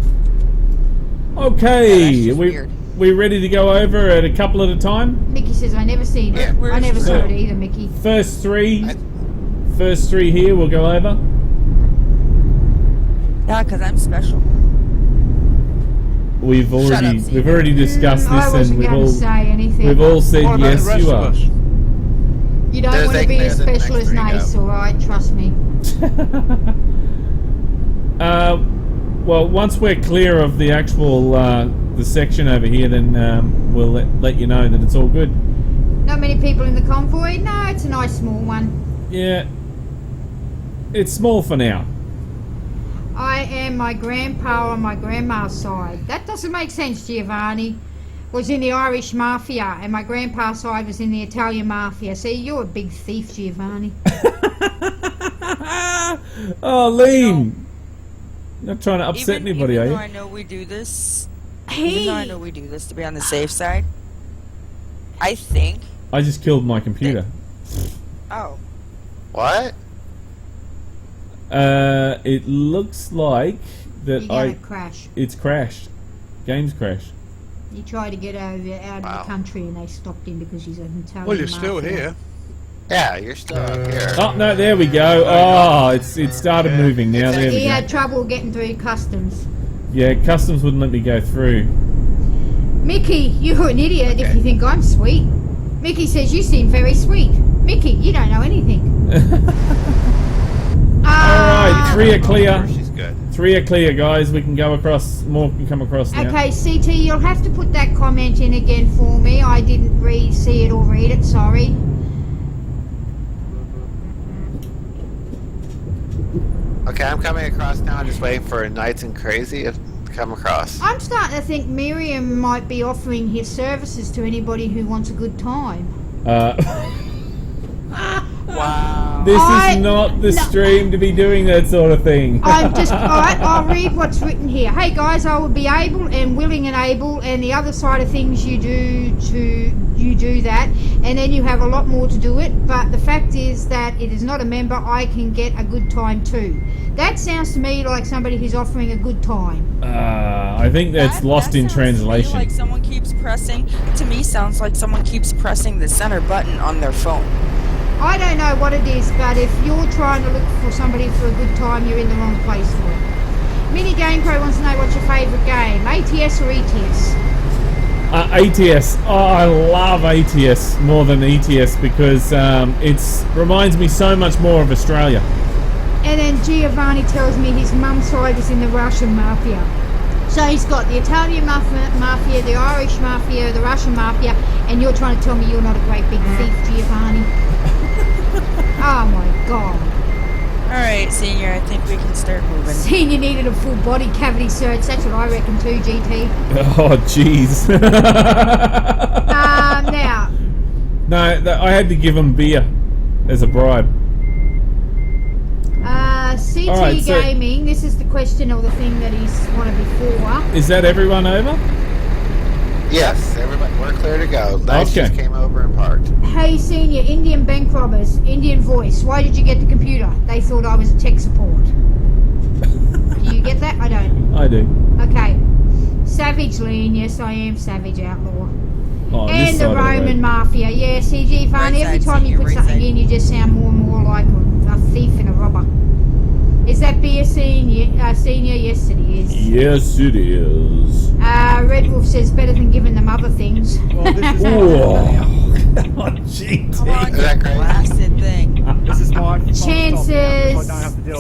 Okay, Yeah, that's just weird. we ready to go over it a couple at a time? Mickey says I never seen it. Where's I never the- saw it either, Mickey. First three here we'll go over. Yeah, because I'm special. We've up, already discussed I this, wasn't and going to say anything. we've all said What about yes, the rest you of are. us? You don't There's want to egg be there, as then special next as three Nace, go. alright? Trust me. Well, once we're clear of the actual the section over here, then we'll let you know that it's all good. Not many people in the convoy? No, it's a nice small one. Yeah, it's small for now. I am my grandpa on my grandma's side. That doesn't make sense, Giovanni. Was in the Irish Mafia, and my grandpa's side was in the Italian Mafia. See, you're a big thief, Giovanni. Oh, Lean! Not trying to upset anybody, even are though you? I know we do this, Hey! even though I know we do this to be on the safe side, I think. I just killed my computer. Oh, What? It looks like that You're gonna crash. it's crashed. Game's crashed. He tried to get out of Wow. the country, and they stopped him because he's an Italian Well, you're still Mafia. here. Yeah, you're still up here. Oh no, there we go. Oh, it started moving now. There He we go. had trouble getting through customs. Yeah, customs wouldn't let me go through. Mickey, you're an idiot if you think I'm sweet. Mickey says you seem very sweet. Mickey, you don't know anything. Alright, three are clear. She's good. 3 are clear, guys. We can go across. More can come across now. Okay, CT, you'll have to put that comment in again for me. I didn't see it or read it, sorry. Okay, I'm coming across now. I'm just waiting for Knights and Crazy to come across. I'm starting to think Miriam might be offering his services to anybody who wants a good time. wow. This I- is not the no. stream to be doing that sort of thing. I'm just, alright, I'll read what's written here. Hey guys, I will be able and willing and able, and the other side of things you do that, and then you have a lot more to do it, but the fact is that it is not a member, I can get a good time too. That sounds to me like somebody who's offering a good time. I think that's That- lost that in sounds to me translation. like someone keeps pressing. To me, sounds like someone keeps pressing the center button on their phone. I don't know what it is, but if you're trying to look for somebody for a good time, you're in the wrong place for it. Mini Game Pro wants to know what's your favourite game, ATS or ETS? ATS. Oh, I love ATS more than ETS because it reminds me so much more of Australia. And then Giovanni tells me his mum's side is in the Russian Mafia. So he's got the Italian mafia, the Irish Mafia, the Russian Mafia, and you're trying to tell me you're not a great big thief, Giovanni? Oh my God. Alright, Senior, I think we can start moving. Senior needed a full body cavity search, that's what I reckon too, GT. Oh, jeez. Now, No, I had to give him beer as a bribe. CT Alright, so- Gaming, this is the question or the thing that he's wanted before. Is that everyone over? Yes, everybody, we're clear to go. Knights Okay. just came over and parked. Hey Senior, Indian bank robbers, Indian voice, why did you get the computer? They thought I was a tech support. Do you get that? I don't. I do. Okay. Savage Lean, yes I am Savage Outlaw. Oh, this And side the of Roman road. Mafia, yeah, CG Farney, Right every side, time you Senior, put right something side. in you just sound more and more like a thief and a robber. Is that beer senior? Senior? Yes, it is. Yes, it is. Red Wolf says better than giving them other things. Well, this is Whoa. my, Oh, GT. Come on, Is that you great? blasted thing. this is my Chances.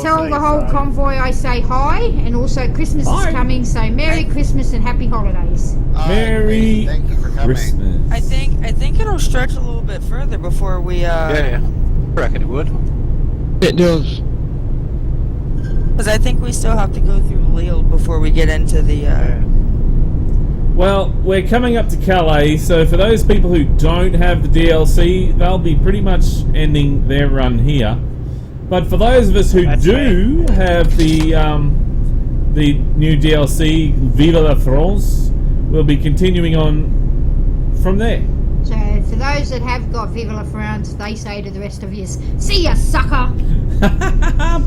Tell the whole convoy I say hi, and also Christmas Hi. is coming, so Merry Christmas and Happy Holidays. Merry Thank you for coming. Christmas. I think it'll stretch a little bit further before we Yeah. I reckon it would. It does. because I think we still have to go through Lille before we get into the Well, we're coming up to Calais, so for those people who don't have the DLC, they'll be pretty much ending their run here. But for those of us who That's do have the new DLC, Viva la France, we'll be continuing on from there. So for those that have got Viva la France, they say to the rest of you, see ya, sucker!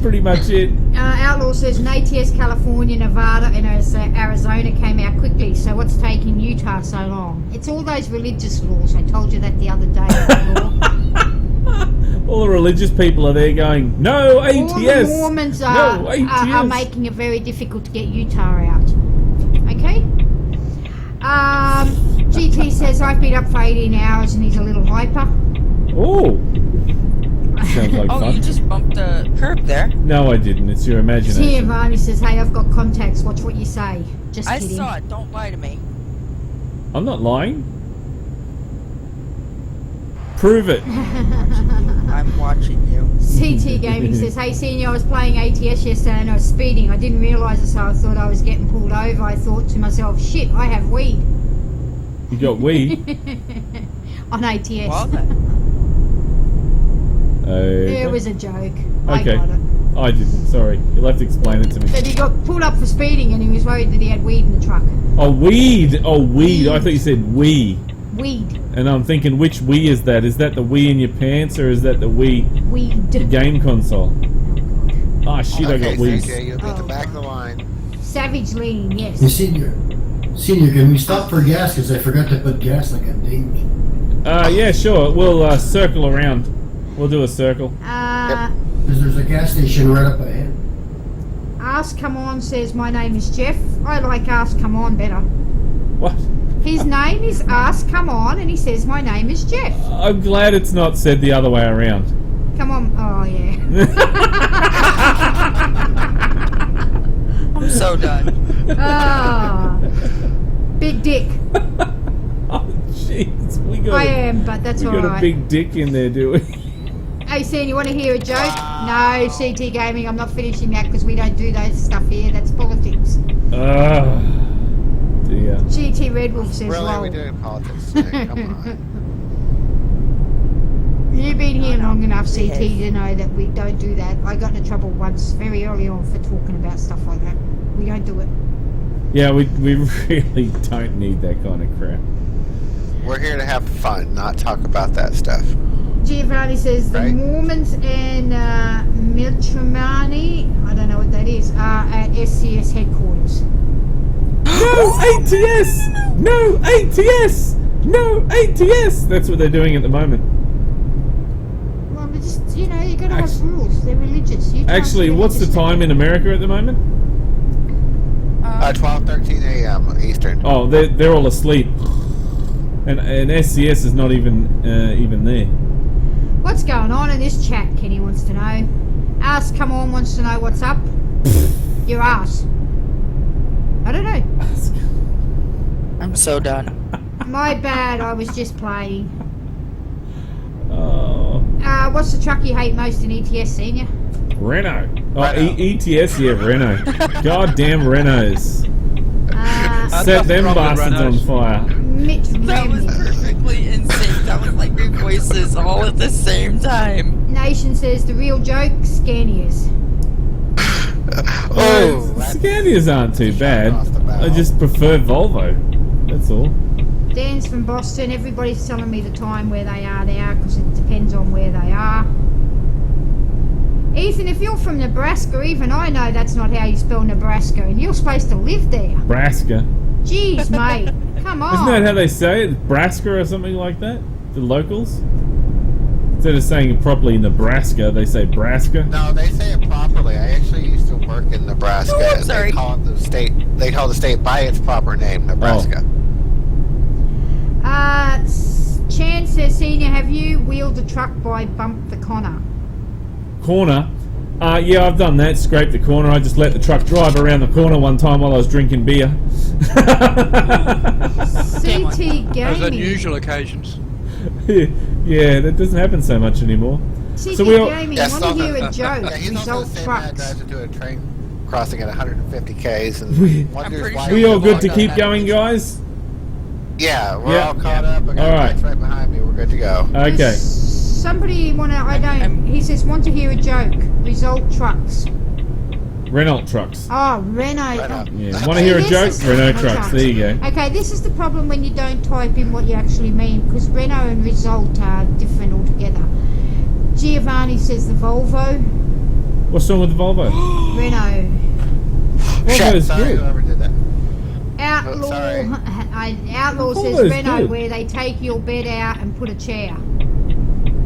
Pretty much it. Outlaw says an ATS California, Nevada, and Arizona came out quickly, so what's taking Utah so long? It's all those religious laws. I told you that the other day, Outlaw. All the religious people are there going, no ATS! All the Mormons no ATS! are making it very difficult to get Utah out. Okay? GT says I've been up for 18 hours and he's a little hyper. Oh! Sounds like oh, fun. you just bumped the curb there. No, I didn't. It's your imagination. Here, Varney says, hey, I've got contacts. Watch what you say. Just I kidding. saw it. Don't lie to me. I'm not lying. Prove it. I'm watching you. CT Gaming says, hey, Senior, I was playing ATS yesterday and I was speeding. I didn't realise it, so I thought I was getting pulled over. I thought to myself, shit, I have weed You got weed. on ATS. Well then. It was a joke. I Okay. got it. I didn't. Sorry. You'll have to explain it to me. But he got pulled up for speeding and he was worried that he had weed in the truck. Oh, weed. Oh, weed. I thought you said wee. Weed. And I'm thinking, which Wii is that? Is that the Wii in your pants, or is that the Wii Weed. game console? Ah, shit, I got Okay, Wii's. CJ, you'll be at the back of the line. Savage lean, yes. Hey, Senior, can we stop for gas? Because I forgot to put gas like a dinge. Yeah, sure. We'll circle around. We'll do a circle. Because there's a gas station right up ahead. Ask Come On says, my name is Jeff. I like Ask Come On better. What? His name is Ask Come On and he says, my name is Jeff. I'm glad it's not said the other way around. Come on. Oh, yeah. I'm so done. Ah, big dick. Oh, jeez. I am, but that's We all got a right. big dick in there, do we? Hey, Sam, you want to hear a joke? No, CT Gaming, I'm not finishing that because we don't do those stuff here. That's politics. Ah, dear. GT Red Wolf says, Really, are we lol. doing politics today? Come on. You've been here long enough, CT, to know that we don't do that. I got into trouble once very early on for talking about stuff like that. We don't do it. Yeah, we really don't need that kind of crap. We're here to have fun, not talk about that stuff. Giovanni says the Right. Mormons and Miltramani, I don't know what that is, are at SCS headquarters. No ATS! No ATS! No ATS! That's what they're doing at the moment. Well, but just, you know, you gotta Actu- have rules. They're religious. You can't Actually, be what's the religious. time in America at the moment? 12:13 a.m. Eastern. Oh, they're all asleep. And SCS is not even there. What's going on in this chat, Kenny wants to know. Ask Come On wants to know what's up. Your ass. I don't know. I'm so done. My bad, I was just playing. Oh, What's the truck you hate most in ETS, Senior? Renault. Oh, Renault. ETS, yeah, Renault. Goddamn Renaults. Set them Probably bastards on Renaults. fire. Mitt That was Remney. perfectly in sync. That was like your voices all at the same time. Nation says the real joke, Scanias. Oh, that's Scanias aren't too bad. off the bow. I just prefer Volvo. That's all. Dan's from Boston. Everybody's telling me the time where they are now because it depends on where they are. Ethan, if you're from Nebraska, even I know that's not how you spell Nebraska, and you're supposed to live there. Braska. Jeez, mate. Come on. Isn't that how they say it? Braska or something like that? The locals? Instead of saying it properly Nebraska, they say Braska. No, they say it properly. I actually used to work in Nebraska, Oh, I'm and sorry. they call it the state. They call the state by its proper name, Nebraska. Chan says, Senior, have you wheeled a truck by Bump the Corner? Corner. Yeah, I've done that. Scraped the corner. I just let the truck drive around the corner one time while I was drinking beer. CT Those Gaming. unusual occasions. Yeah, that doesn't happen so much anymore. CT So we all- Gaming, Yes, want to hear a yeah, joke? he's also Result the same man that trucks. drives into a train crossing at 150 Ks and wonders pretty why. sure We all good to people keep don't going, have- guys? Yeah, we're Yeah. all caught up. I got All right. lights right behind me. We're good to go. Okay. Somebody wanna? I don't. He says, want to hear a joke? Result trucks. Renault trucks. Oh, Renault. Renault. Yeah. Want to hear a This joke? is- Renault trucks. There you go. Okay, this is the problem when you don't type in what you actually mean, because Renault and Result are different altogether. Giovanni says the Volvo. What's wrong with the Volvo? Renault. Shit, Volvo's sorry, good. whoever did that. Outlaw. sorry. Outlaw says Volvo's Renault, good. where they take your bed out and put a chair.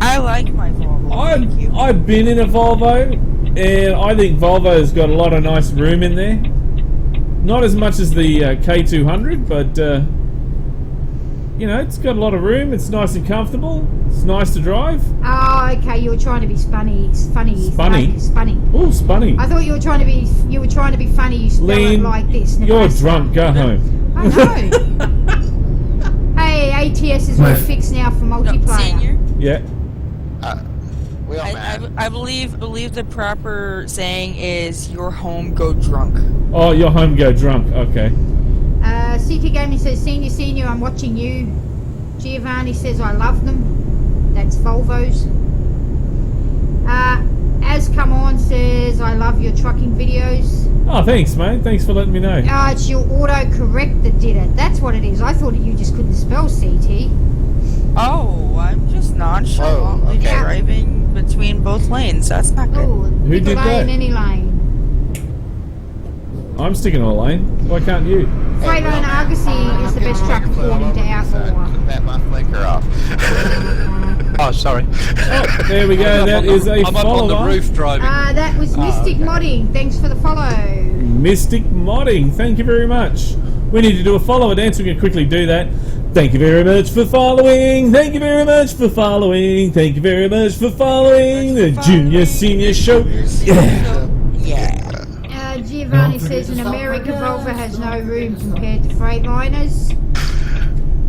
I like my Volvo. Thank you. I've been in a Volvo, and I think Volvo's got a lot of nice room in there. Not as much as the K200, but you know, it's got a lot of room. It's nice and comfortable. It's nice to drive. Oh, okay. You were trying to be funny. Funny. Oh, spunny. I thought you were trying to be. You were trying to be funny. You spell Lean, it like this. You're Nebraska. drunk. Go home. I know. Hey, ATS is all Right. fixed now for No, multiplayer. Senior, Yeah. We all mad. I believe the proper saying is your home go drunk. Oh, you're home. Go drunk. Okay. CT Gaming says, Senior, I'm watching you. Giovanni says, I love them. That's Volvos. As Come On says, I love your trucking videos. Oh, thanks, mate. Thanks for letting me know. It's your autocorrect that did it. That's what it is. I thought you just couldn't spell CT. Oh, I'm just nonchalantly okay. driving between both lanes. That's not good. Oh, Who pick a did lane, that? any lane. I'm sticking on a lane. Why can't you? Freightliner Argosy is the best truck according to Outlaw. Put that my blinker off. Oh, sorry. Oh, there we go. That is a I'm up on the follow-up. roof driving. That was Mystic Modding. Thanks for the follow. Mystic Modding. Thank you very much. We need to do a follow-a dance. We're going to quickly do that. Thank you very much for following. Thank you very much for following. Thank you very much for following the Junior Senior Show. Yeah. Yeah. Giovanni says in America, Volvo has no room compared to Freightliners.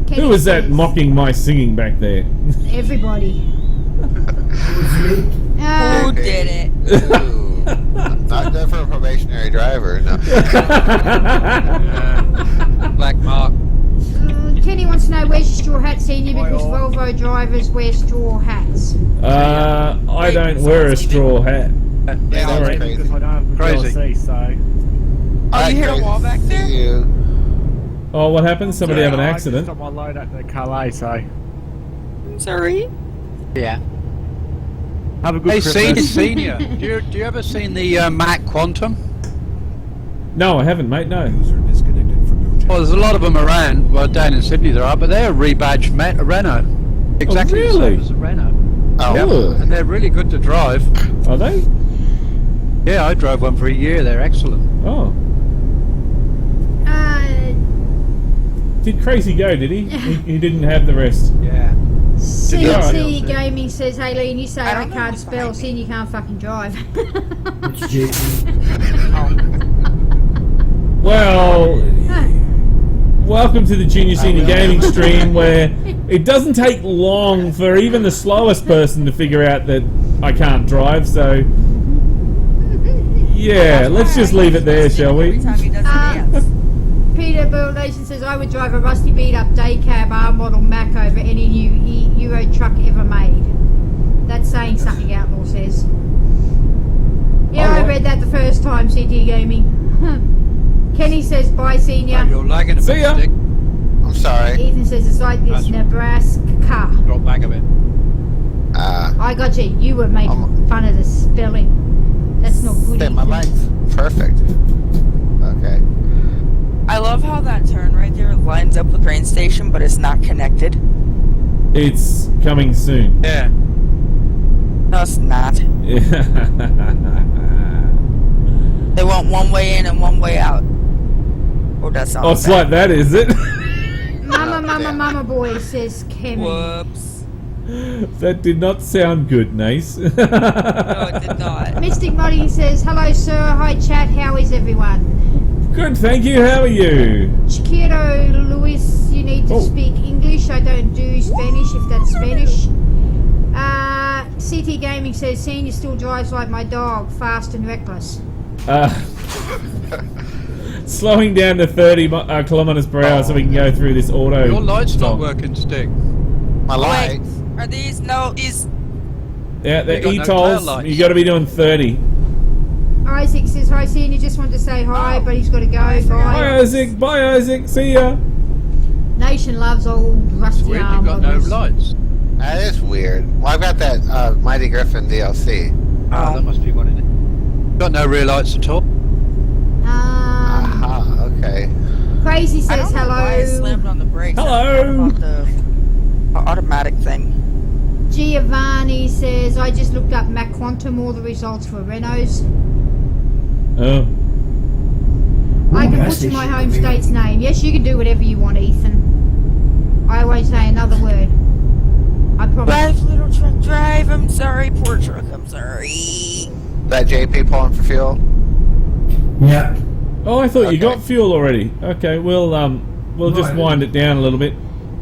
Kenny Who was that says, mocking my singing back there? Everybody. Who did it? Ooh. Not good for a probationary driver, no. Black mark. Kenny wants to know where's your straw hat, Senior, because Volvo drivers wear straw hats. I don't wear a straw hat. Yeah, Sorry. Crazy. Because I don't have the Crazy. DLC, so... Oh, you hit a wall back there? See you. Oh, what happened? Somebody have an I accident? just got my load at the Calais, so... I'm sorry. Yeah. Have a good Hey, Christmas. senior. Do you ever seen the Mac Quantum? No, I haven't, mate. No. Well, there's a lot of them around. Well, down in Sydney there are, but they're a rebadged Renault. Exactly really? the same as a Renault. Oh, Yep. Ugh. And they're really good to drive. Are they? Yeah, I drove one for a year. They're excellent. Oh. Did Crazy go, did he? He didn't have the rest. Yeah. CT Gaming says, hey Lean, you say I I don't know can't what's spell, behind me. Senior can't fucking drive. It's Jason. Well, welcome to the Junior Senior Gaming stream, where it doesn't take long for even the slowest person to figure out that I can't drive, so... Yeah, let's just leave it there, shall we? Every time he does a dance. Peter Bill Nation says, I would drive a rusty beat up day cab R model Mac over any new Euro truck ever made. That's saying something, Outlaw says. Yeah, I read that the first time, CT Gaming. Kenny says, bye, Senior. You're lagging a bit, See ya. Stick. I'm sorry. Ethan says, it's like this, That's- Nebraska. Drop back a bit. I got you. You were making fun of the spelling. That's not good. Stay my Ethan. legs. Perfect. Okay. I love how that turn right there lines up with the train station, but it's not connected. It's coming soon. Yeah. Trust not. They want one way in and one way out. Oh, that sounds Oh, it's bad. like that, is it? Mama boy, says Kemi. Whoops. That did not sound good, Nace. No, it did not. Mystic Moddy says, hello sir, hi chat, how is everyone? Good, thank you. How are you? Chiquito Luis, you need to Oh. speak English. I don't do Spanish if that's Spanish. CT Gaming says, Senior still drives like my dog, fast and reckless. Slowing down to 30 kilometers per hour so we can go through this auto. Your light's not stop. working, Stick. My Wait, lights. are these? No, these. Yeah, the You got no e-tolls, tail lights. you got to be doing 30. Isaac says, hi Senior, just wanted to say hi, but he's got to go. I forgot. Bye, Bye. Isaac. Bye, Isaac. See ya. Nation loves old rusty Weird, arm you've got no models. lights. That is weird. Well, I've got that Mighty Griffin DLC. Oh, that must be what it is. Got no rear lights at all. Aha, okay. Crazy I says don't know why I hello. slammed on the brakes. I Hello. forgot about the automatic thing. Giovanni says, I just looked up Mac Quantum, all the results for Renaults. Oh. I can that's butcher my issue home for me. state's name. Yes, you can do whatever you want, Ethan. I won't say another word. I promise. Drive, little truck, drive. I'm sorry, poor truck. I'm sorry. That JP pulling for fuel? Yeah. Oh, I thought you Okay. got fuel already. Okay, we'll just Right. wind it down a little bit.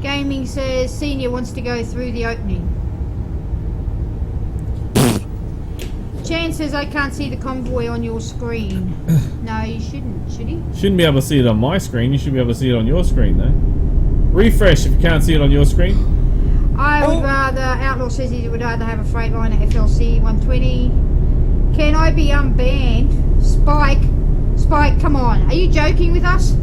Gaming says, Senior wants to go through the opening. Chan says, I can't see the convoy on your screen. No, you shouldn't, should he? Shouldn't be able to see it on my screen. You should be able to see it on your screen, though. Refresh if you can't see it on your screen. I would rather, Outlaw says he would rather have a Freightliner FLC 120. Can I be unbanned? Spike, come on. Are you joking with us?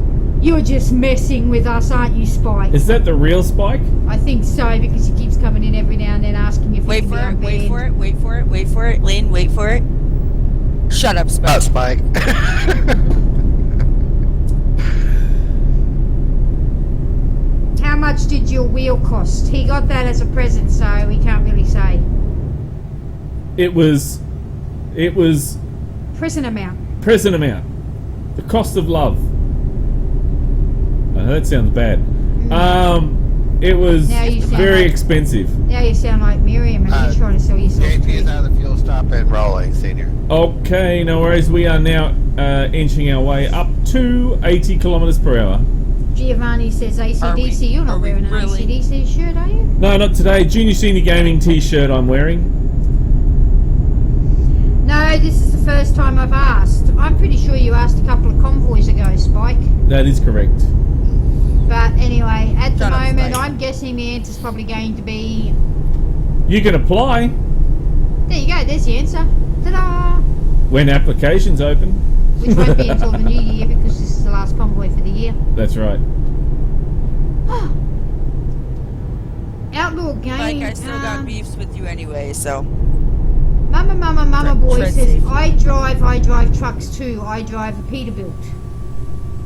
You're just messing with us, aren't you, Spike? Is that the real Spike? I think so, because he keeps coming in every now and then asking if he Wait can for be it. unbanned. Wait for it. Wait for it. Wait for it. Lynn, wait for it. Shut up, Oh, Spike. Spike. How much did your wheel cost? He got that as a present, so we can't really say. It was Present amount. present amount. The cost of love. Oh, that sounds bad. It was Now you sound very like- expensive. Now you sound like Miriam and you're trying to sell yourself. JP is short. out of the fuel stop and rolling, Senior. Okay, no worries. We are now inching our way up to 80 kilometers per hour. Giovanni says ACDC. You're are not we wearing an really? ACDC shirt, are you? No, not today. Junior Senior Gaming t-shirt I'm wearing. No, this is the first time I've asked. I'm pretty sure you asked a couple of convoys ago, Spike. That is correct. But anyway, at the Shut up, moment, Spike. I'm guessing the answer's probably going to be... You can apply There you go, there's the answer. Ta-da! when applications open. Which won't be until the new year because this is the last convoy for the year. That's right. Outdoor game. Like, I still got beefs with you anyway, so. Mama boy Tread says, safely. I drive trucks too. I drive a Peterbilt.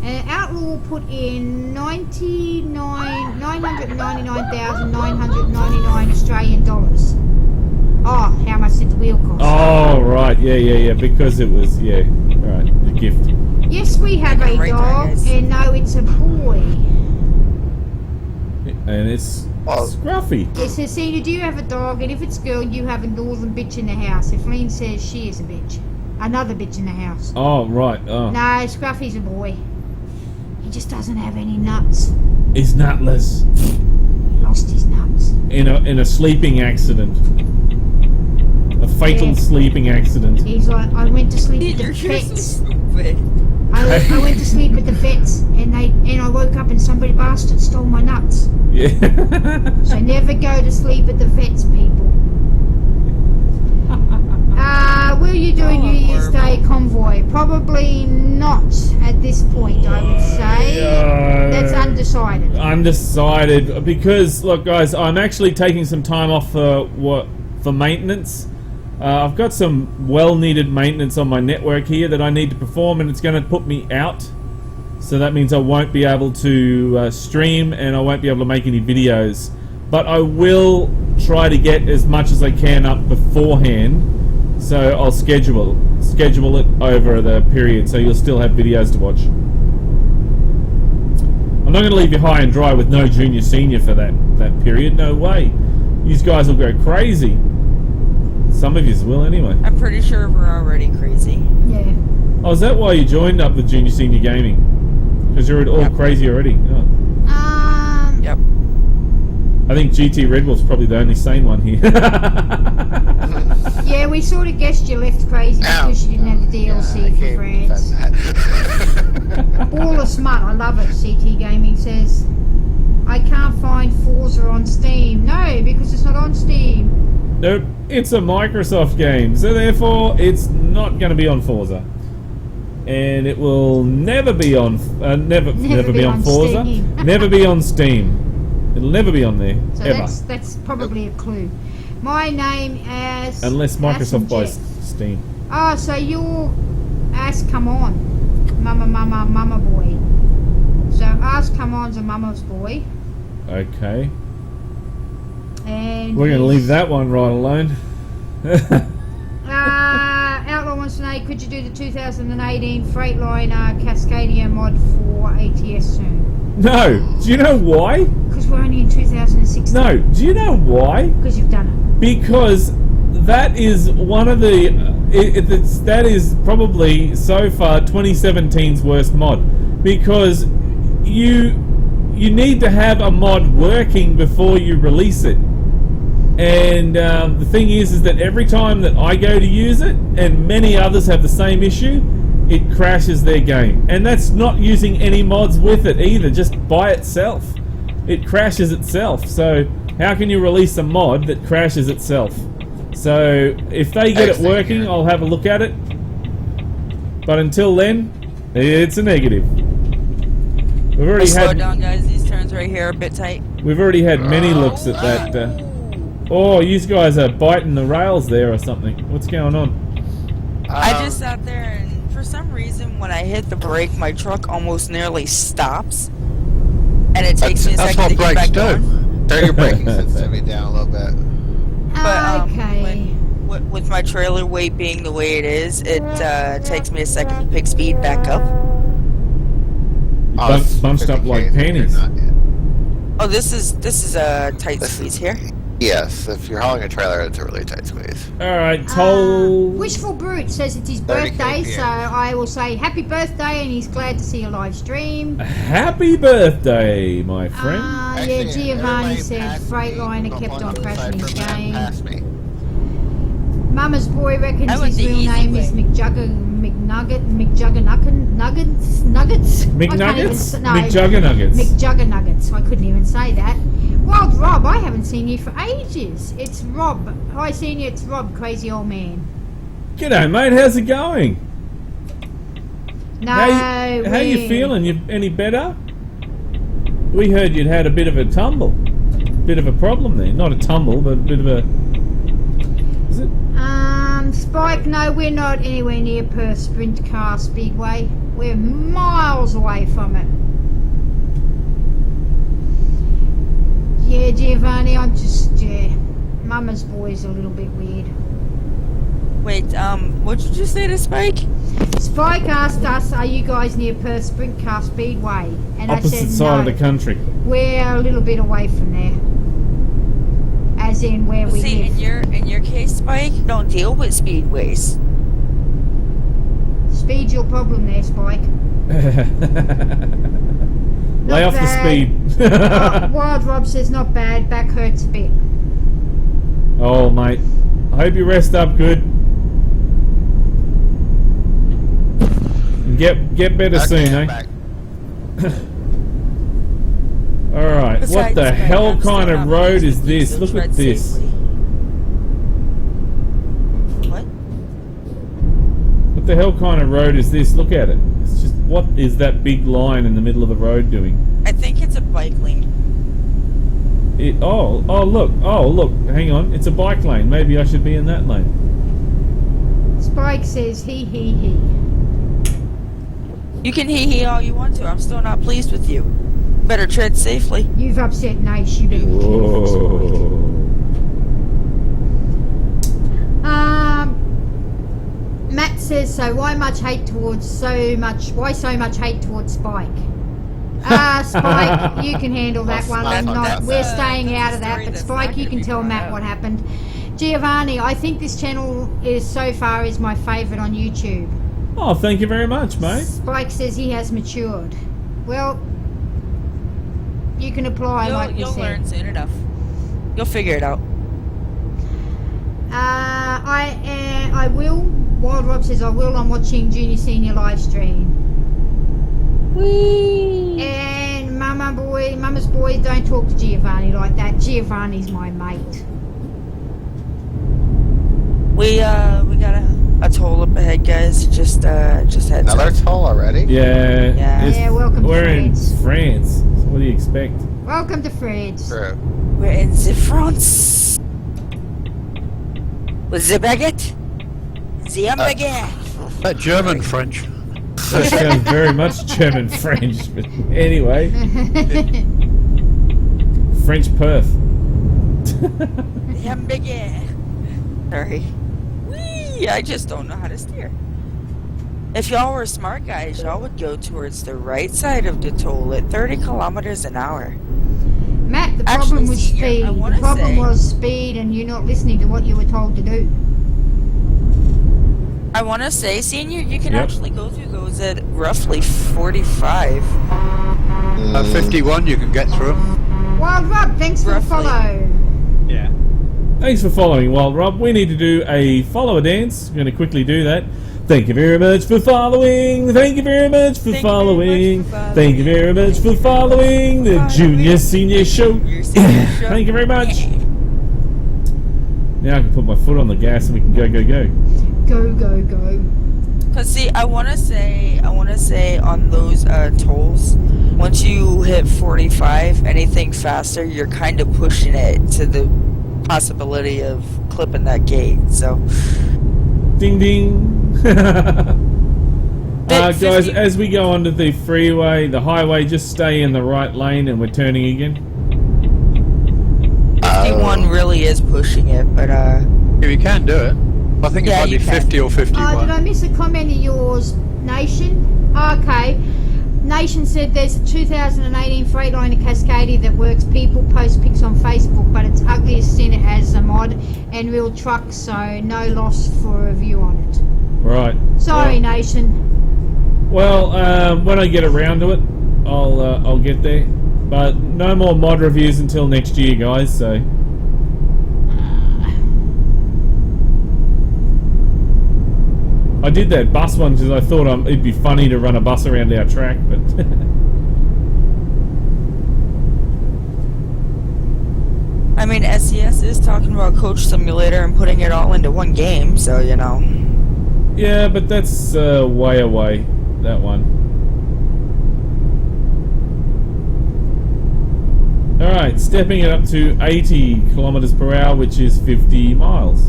And Outlaw put in 999,999 Australian dollars. Oh, how much did the wheel cost? Oh, right. Yeah. Because it was, yeah. Right. The gift. Yes, we have I a got right there, dog, guys. and no, it's a boy. And it's Well, scruffy. It says, Cena, do you have a dog? And if it's girl, you have a northern bitch in the house. If Lynn says she is a bitch, another bitch in the house. Oh, right. Oh. No, Scruffy's a boy. He just doesn't have any nuts. He's nutless. Lost his nuts. In a sleeping accident. A fatal Yeah. sleeping accident. He's like, I went to sleep at the You're so vets. stupid. I went to sleep at the vets, and I woke up and somebody bastard stole my nuts. Yeah. So never go to sleep at the vets, people. Will you do a New Year's Day convoy? Probably not at this point, I would say. That's undecided. Undecided because look, guys, I'm actually taking some time off for maintenance. I've got some well-needed maintenance on my network here that I need to perform, and it's going to put me out. So that means I won't be able to stream, and I won't be able to make any videos. But I will try to get as much as I can up beforehand. So I'll schedule it over the period, so you'll still have videos to watch. I'm not going to leave you high and dry with no junior senior for that period. No way. You guys will go crazy. Some of you will anyway. I'm pretty sure we're already crazy. Yeah. Oh, is that why you joined up with junior senior gaming? Because you're all crazy already. Oh. Yep. I think GT Red Wolf's probably the only sane one here. Yeah, we sort of guessed you left crazy because you didn't have the DLC for France. Ball of smut, I love it. CT Gaming says, I can't find Forza on Steam. No, because it's not on Steam. Nope, it's a Microsoft game, so therefore it's not going to be on Forza, and it will never be on never be on Forza, never be on Steam. It'll never be on there So ever, that's probably a clue. My name is unless Microsoft buys Jeff. Steam. Oh, so you're Ask Come On, Mama Boy. So Ask Come On's a mama's boy. Okay, And we're going to leave that one right alone. Outlaw wants to know, could you do the 2018 Freightliner Cascadia mod for ATS soon? No, do you know why? Because we're only in 2016. No, do you know why? Because you've done it. Because that is one of the that is probably so far 2017's worst mod, because you need to have a mod working before you release it. And the thing is that every time that I go to use it, and many others have the same issue, it crashes their game. And that's not using any mods with it either, just by itself. It crashes itself. So how can you release a mod that crashes itself? So if they get it working, I'll have a look at it. But until then, it's a negative. We've already Slow had down, guys. These turns right here are a bit tight. we've already had many looks at that. Oh, you guys are biting the rails there or something. What's going on? I just sat there, and for some reason, when I hit the brake, my truck almost nearly stops, and it takes me a That's second to what get back brakes do. going. Turn your braking sensitivity down a little bit. But Okay. with my trailer weight being the way it is, it takes me a second to pick speed back up. Oh, it's Bunched up 50K, like you're panties. not yet. Oh, this is a tight squeeze here. Yes, if you're hauling a trailer, it's a really tight squeeze. Alright, Toll. Wishful Brute says it's his 30 birthday, kpm. so I will say happy birthday, and he's glad to see a live stream. Happy birthday, my friend. Yeah, Actually, Giovanni everybody said passed me. Freightliner Don't kept point on the crashing his side for a minute, game. pass me. Mama's boy reckons I went his the real easy name way. is Nuggets. McNuggets? McJuggernuggets. I couldn't even say that. Wild Rob, I haven't seen you for ages. It's Rob. Hi, seen you. It's Rob, crazy old man. G'day, mate. How's it going? No, How you feeling? You any better? We heard you'd had a bit of a tumble. Bit of a problem there. Not a tumble, but a bit of a... Is it? Spike, no, we're not anywhere near Perth Sprint Car Speedway. We're miles away from it. Yeah, Giovanni, I'm just, Mama's boy's a little bit weird. Wait, what did you say to Spike? Spike asked us, are you guys near Perth Sprint Car Speedway? And Opposite I said, side no, of the country. we're a little bit away from there. As in where we See, live. in your case, Spike, don't deal with speedways. Speed's your problem there, Spike. Lay off the bad. speed. Wild Rob says not bad, back hurts a bit. Oh, mate. I hope you rest up good. And get better soon, I'm eh? back. Alright, what Besides, the Spike, hell I'm still kind of not road pleased is with you, this? so Look at tread this. safely. What? What the hell kind of road is this? Look at it. It's just, what is that big line in the middle of the road doing? I think it's a bike lane. Oh, look. Oh, look. Hang on. It's a bike lane. Maybe I should be in that lane. Spike says he. You can hee all you want to. I'm still not pleased with you. Better tread safely. You've upset Nash, you better be careful, Spike. Whoa. So why so much hate towards Spike? Spike, you can handle that one. We're staying out of that, but Spike, you can tell Matt what happened. Giovanni, I think this channel is so far is my favourite on YouTube. Oh, thank you very much, mate. Spike says he has matured. Well, you can apply like we You'll said. learn soon enough. You'll figure it out. I will. Wild Rob says I will. I'm watching Junior Senior live stream. Whee! And Mama's boy, don't talk to Giovanni like that. Giovanni's my mate. We got a toll up ahead, guys. Just heads Another up. toll already? Yeah. Yeah, welcome to We're in France. France. So what do you expect? Welcome to France. True. We're in the France. With the baguette. The baguette. That German French. That sounds very much German French, but anyway. French Perth. The baguette. Sorry. Whee! I just don't know how to steer. If y'all were smart guys, y'all would go towards the right side of the toll at 30 kilometers an hour. Matt, the Actually, problem was Senior, speed. I The wanna problem say- was speed and you not listening to what you were told to do. I want to say, Senior, you can Yep. actually go through those at roughly 45. 51 you can get through 'em. Wild Rob, thanks for Roughly. the follow. Yeah. Thanks for following, Wild Rob. We need to do a follower dance. I'm going to quickly do that. Thank you very much for following. Thank you very much for Thank you very following. much for following. Thank you very much for following the Junior Senior Show. Your senior show. Thank you very much. Now I can put my foot on the gas and we can go, go, go. Go, go, go. Cause see, I want to say on those tolls, once you hit 45, anything faster, you're kind of pushing it to the possibility of clipping that gate. So, Ding, ding. Guys, 50 as we go onto the freeway, the highway, just stay in the right lane and we're turning again. 51 really is pushing it, but Yeah, you can do it. I think it Yeah, might be you can. 50 or 51. Oh, did I miss a comment of yours, Nation? Okay. Nation said there's a 2018 Freightliner Cascadia that works. People post pics on Facebook, but it's ugliest sin as a mod and real truck, so no loss for a review on it. Right. Sorry, Nation. Well, when I get around to it, I'll get there. But no more mod reviews until next year, guys. So I did that bus one because I thought it'd be funny to run a bus around our track, but I mean, SES is talking about Coach Simulator and putting it all into one game, so you know. yeah, but that's way away. That one. All right, stepping it up to 80 kilometers per hour, which is 50 miles.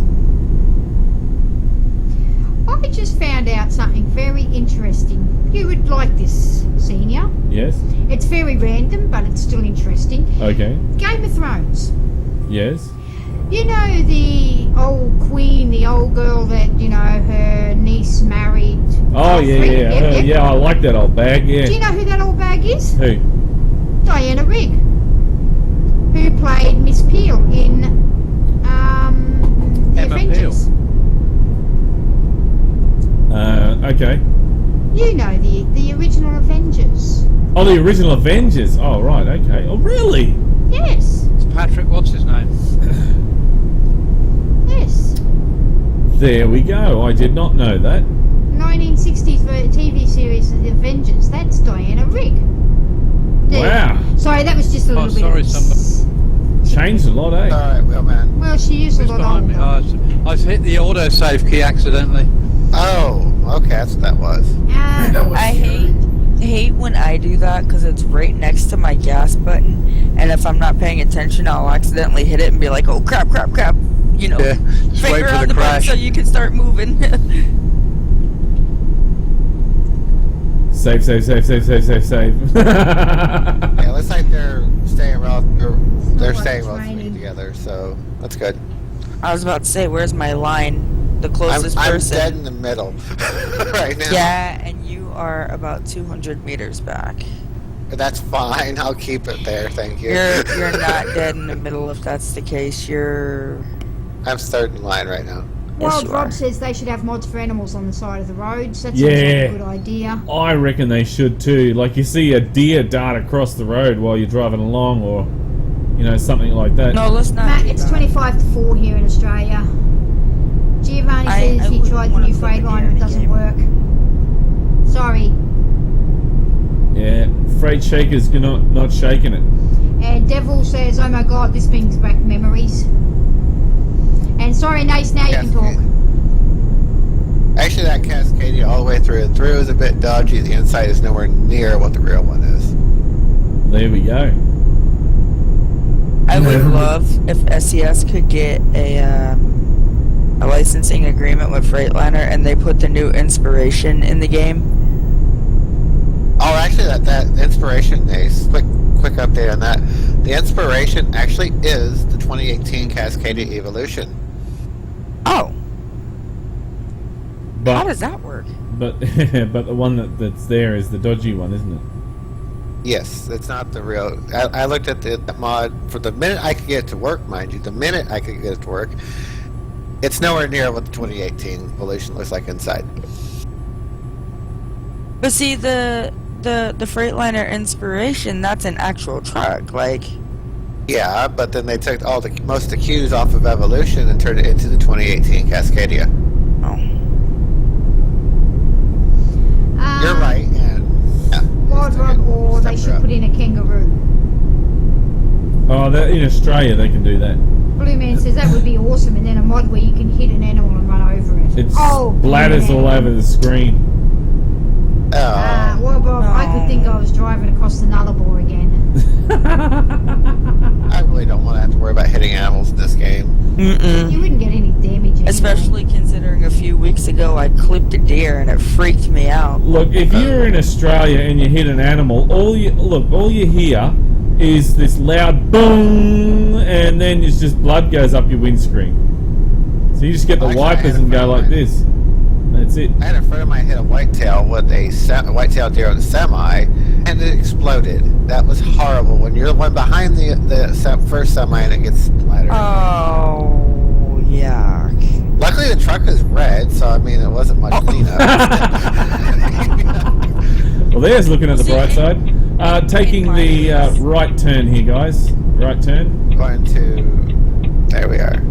I just found out something very interesting. You would like this, Senior. Yes. It's very random, but it's still interesting. Okay. Game of Thrones. Yes. You know the old queen, the old girl that, you know, her niece married? Oh yeah, Joffrey? yeah, Yep, yep. yeah. I like that old bag. Do you Yeah. know who that old bag is? Who? Diana Rigg, who played Miss Peel in The Emma Avengers. Okay. You know the original Avengers. Oh, the original Avengers. Oh, right. Okay. Oh, really? Yes, It's Patrick, what's his name? yes. There we go. I did not know that. 1960s TV series of The Avengers. That's Diana Rigg. There. Wow. Sorry, that was just a little sorry, bit. Changed a lot, eh? Alright, well, man. Well, she used a Who's lot behind me? older. I hit the autosave key accidentally. Oh, okay, that's what that was. That was I scary. hate when I do that because it's right next to my gas button, and if I'm not paying attention, I'll accidentally hit it and be like, "Oh crap, crap, crap!" You know, Yeah, just wait finger for on the the button crash. so you can start moving. Save, save, save, save, save, save, save. Yeah, it looks like they're staying like relatively training. together, so that's good. I was about to say, where's my line? the closest I'm person. dead in the middle right now. Yeah, and you are about 200 meters back. That's fine. I'll keep it there. Thank you. You're not dead in the middle if that's the case. I'm third in line right now. Wild you Rob are. says they should have mods for animals on the side of the roads. That seems Yeah. like a good idea. I reckon they should too. Like you see a deer dart across the road while you're driving along, or something like that. No, let's not. Matt, do it's that. 25 to 4 here in Australia. Giovanni I says he wouldn't tried the wanna new flip a deer Freightliner, in it a doesn't game. work. Sorry. Yeah, freight shaker's not shaking it. And Devil says, oh my god, this brings back memories. And sorry, Nace, now you can talk. Actually, that Cascadia all the way through and through is a bit dodgy. The inside is nowhere near what the real one is. There we go. I would love if SES could get a licensing agreement with Freightliner and they put the new Inspiration in the game. Oh, actually, that Inspiration, Ace, quick update on that. The Inspiration actually is the 2018 Cascadia Evolution. Oh, how But does that work? but the one that's there is the dodgy one, isn't it? Yes, it's not the real. I looked at the mod for the minute I could get it to work, mind you. The minute I could get it to work, it's nowhere near what the 2018 Evolution looks like inside. But see, the Freightliner Inspiration, that's an actual truck. Like, Yeah, but then they took most of the cues off of Evolution and turned it into the 2018 Cascadia. oh, You're right, and yeah. Wild Rob, or they should put in a kangaroo. Oh, in Australia they can do that. Blue Man says that would be awesome, and then a mod where you can hit an animal and run over it. It's oh, bladders all over the screen. Well, Bob, I could think I was driving across the Nullarbor again. I really don't want to have to worry about hitting animals in this game. mm-mm. You wouldn't get any damage anyway. Especially considering a few weeks ago I clipped a deer and it freaked me out. Look, if you're in Australia and you hit an animal, all you hear is this loud boom, and then it's just blood goes up your windscreen. So you just get the Actually, I wipers had a and go friend of like mine. this. That's it. I had a friend of mine hit a whitetail with a whitetail deer with a semi, and it exploded. That was horrible. When you're the one behind the first semi and it gets splattered. Oh, yuck. Luckily, the truck is red, so I mean, it wasn't much cleanup. Well, there's looking at the bright side. Taking the right turn here, guys. Right turn. Going to. There we are.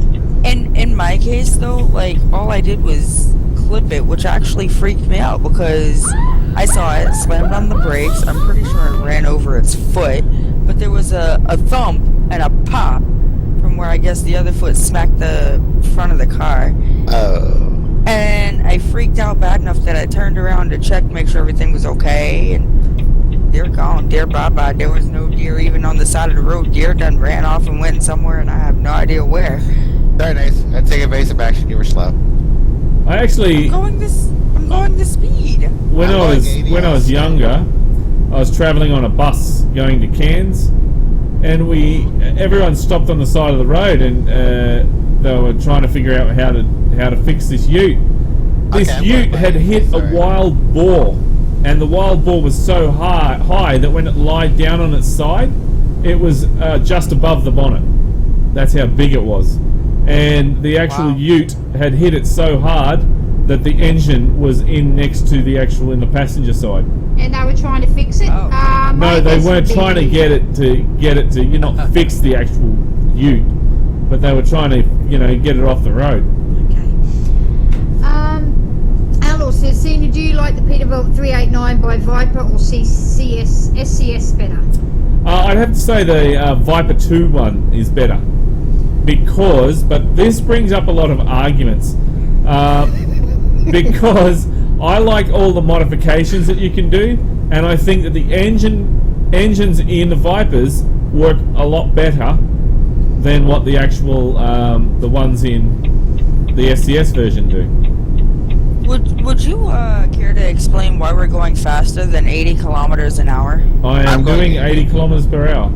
In my case, though, like, all I did was clip it, which actually freaked me out because I saw it, slammed on the brakes, I'm pretty sure it ran over its foot, but there was a thump and a pop from where I guess the other foot smacked the front of the car. Oh. And I freaked out bad enough that I turned around to check, make sure everything was okay, and deer gone, deer bye-bye. There was no deer even on the side of the road. Deer done ran off and went somewhere, and I have no idea where. Very nice. I'd take evasive action. You were slow. I actually, I'm going this speed. when I'm I was like 80 when I was younger, I was travelling on a bus going to Cairns, and everyone stopped on the side of the road, and they were trying to figure out how to fix this ute. This Okay, ute had hit a sorry. wild boar, and the wild boar was so high that when it lied down on its side, it was just above the bonnet. That's how big it was. And the actual ute had hit it so hard that the engine was in next to the in the passenger side. And they were trying to fix it. Oh. No, they weren't trying to get it to not fix the actual ute, but they were trying to get it off the road. Okay. Alor says, Senior, do you like the Peterbilt 389 by Viper or SCS better? I'd have to say the Viper 2 one is better. But this brings up a lot of arguments. Because I like all the modifications that you can do, and I think that the engines in the Vipers work a lot better than what the actual the ones in the SCS version do. Would you care to explain why we're going faster than 80 kilometers an hour? I am doing 80 kilometers per hour.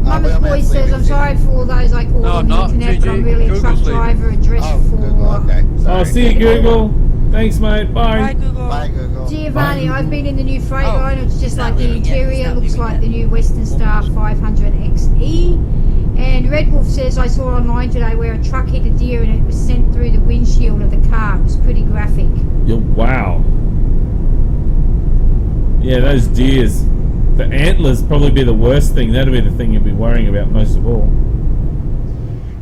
Mama's well, Boy Convoy That's says, leaving I'm too. sorry for all those I call No, on the not internet, but I'm GG. really a truck Google's leaving. driver address Oh, for Google, okay. Oh, Sorry. see you, Google. Thanks, mate. Bye, Bye. Google. Bye, Google. Giovanni. Bye, I've Google. been in the new Oh, Freightliner. It's he's just not like the leaving yet. He's interior not looks leaving like yet. the new Western Star 500XE. And Red Wolf says, I saw online today where a truck hit a deer and it was sent through the windshield of the car. It was pretty graphic. Yeah, wow. Yeah, those deers. The antlers probably be the worst thing. That'd be the thing you'd be worrying about most of all.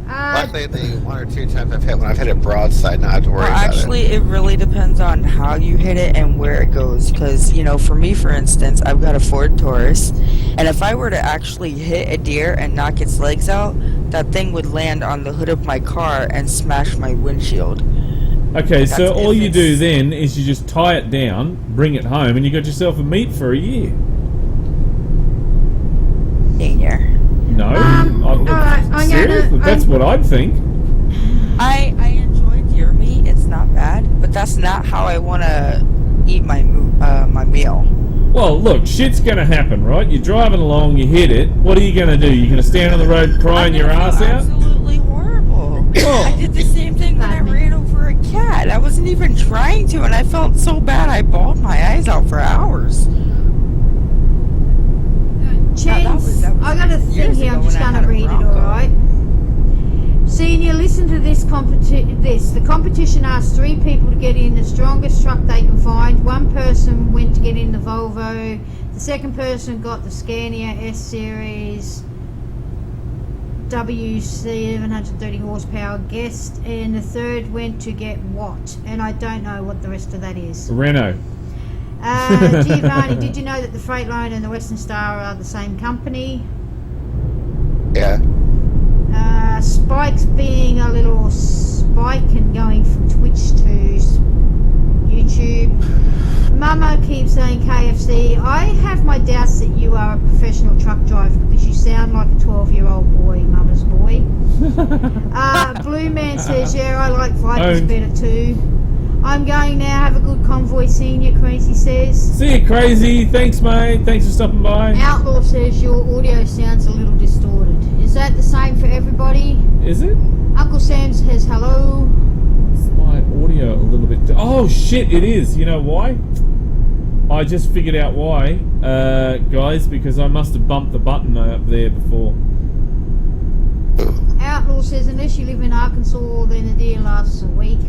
Luckily, the one or two times when I've hit it broadside, not have to worry Well, about actually, it really depends on how you hit it and where it goes. Because, you know, for me, for instance, I've got a Ford Taurus, and if I were to actually hit a deer and knock its legs out, that thing would land on the hood of my car and smash my windshield. Okay, so That's all if you it's- do then is you just tie it down, bring it home, and you got yourself a meat for a year. Senior. No, alright, I'm seriously, gonna- that's what I'd think. I enjoy deer meat. It's not bad, but that's not how I want to eat my my meal. Well, look, shit's gonna happen, right? You're driving along, you hit it. What are you gonna do? You're gonna stand on the road crying your ass out? Absolutely horrible. Oh. I did the same thing when I ran over a cat. I wasn't even trying to, and I felt so bad. I bawled my eyes out for hours. Chance, that was I got a thing years here. I'm ago just when I going to had a read it, Bronco. alright? Senior, listen to this. The competition asked 3 people to get in the strongest truck they can find. 1 person went to get in the Volvo. The second person got the Scania S Series WC 730 horsepower guest, and the third went to get what? And I don't know what the rest of that is. Renault. Giovanni, did you know that the Freightliner and the Western Star are the same company? it. Yeah. Spike's being a little spike and going from Twitch to YouTube. Mama keeps saying KFC. I have my doubts that you are a professional truck driver because you sound like a 12-year-old boy, Mama's boy. Blue Man says, yeah, I like Vipers Owned. better too. I'm going now. Have a good convoy, Senior, Crazy says. See you, Crazy. Thanks, mate. Thanks for stopping by. Outlaw says your audio sounds a little distorted. Is that the same for everybody? Is it? Uncle Sam says hello. Is my audio a little bit... Oh, shit, it is. You know why? I just figured out why, guys, because I must have bumped the button up there before. Outlaw says unless you live in Arkansas, then the deer lasts a week.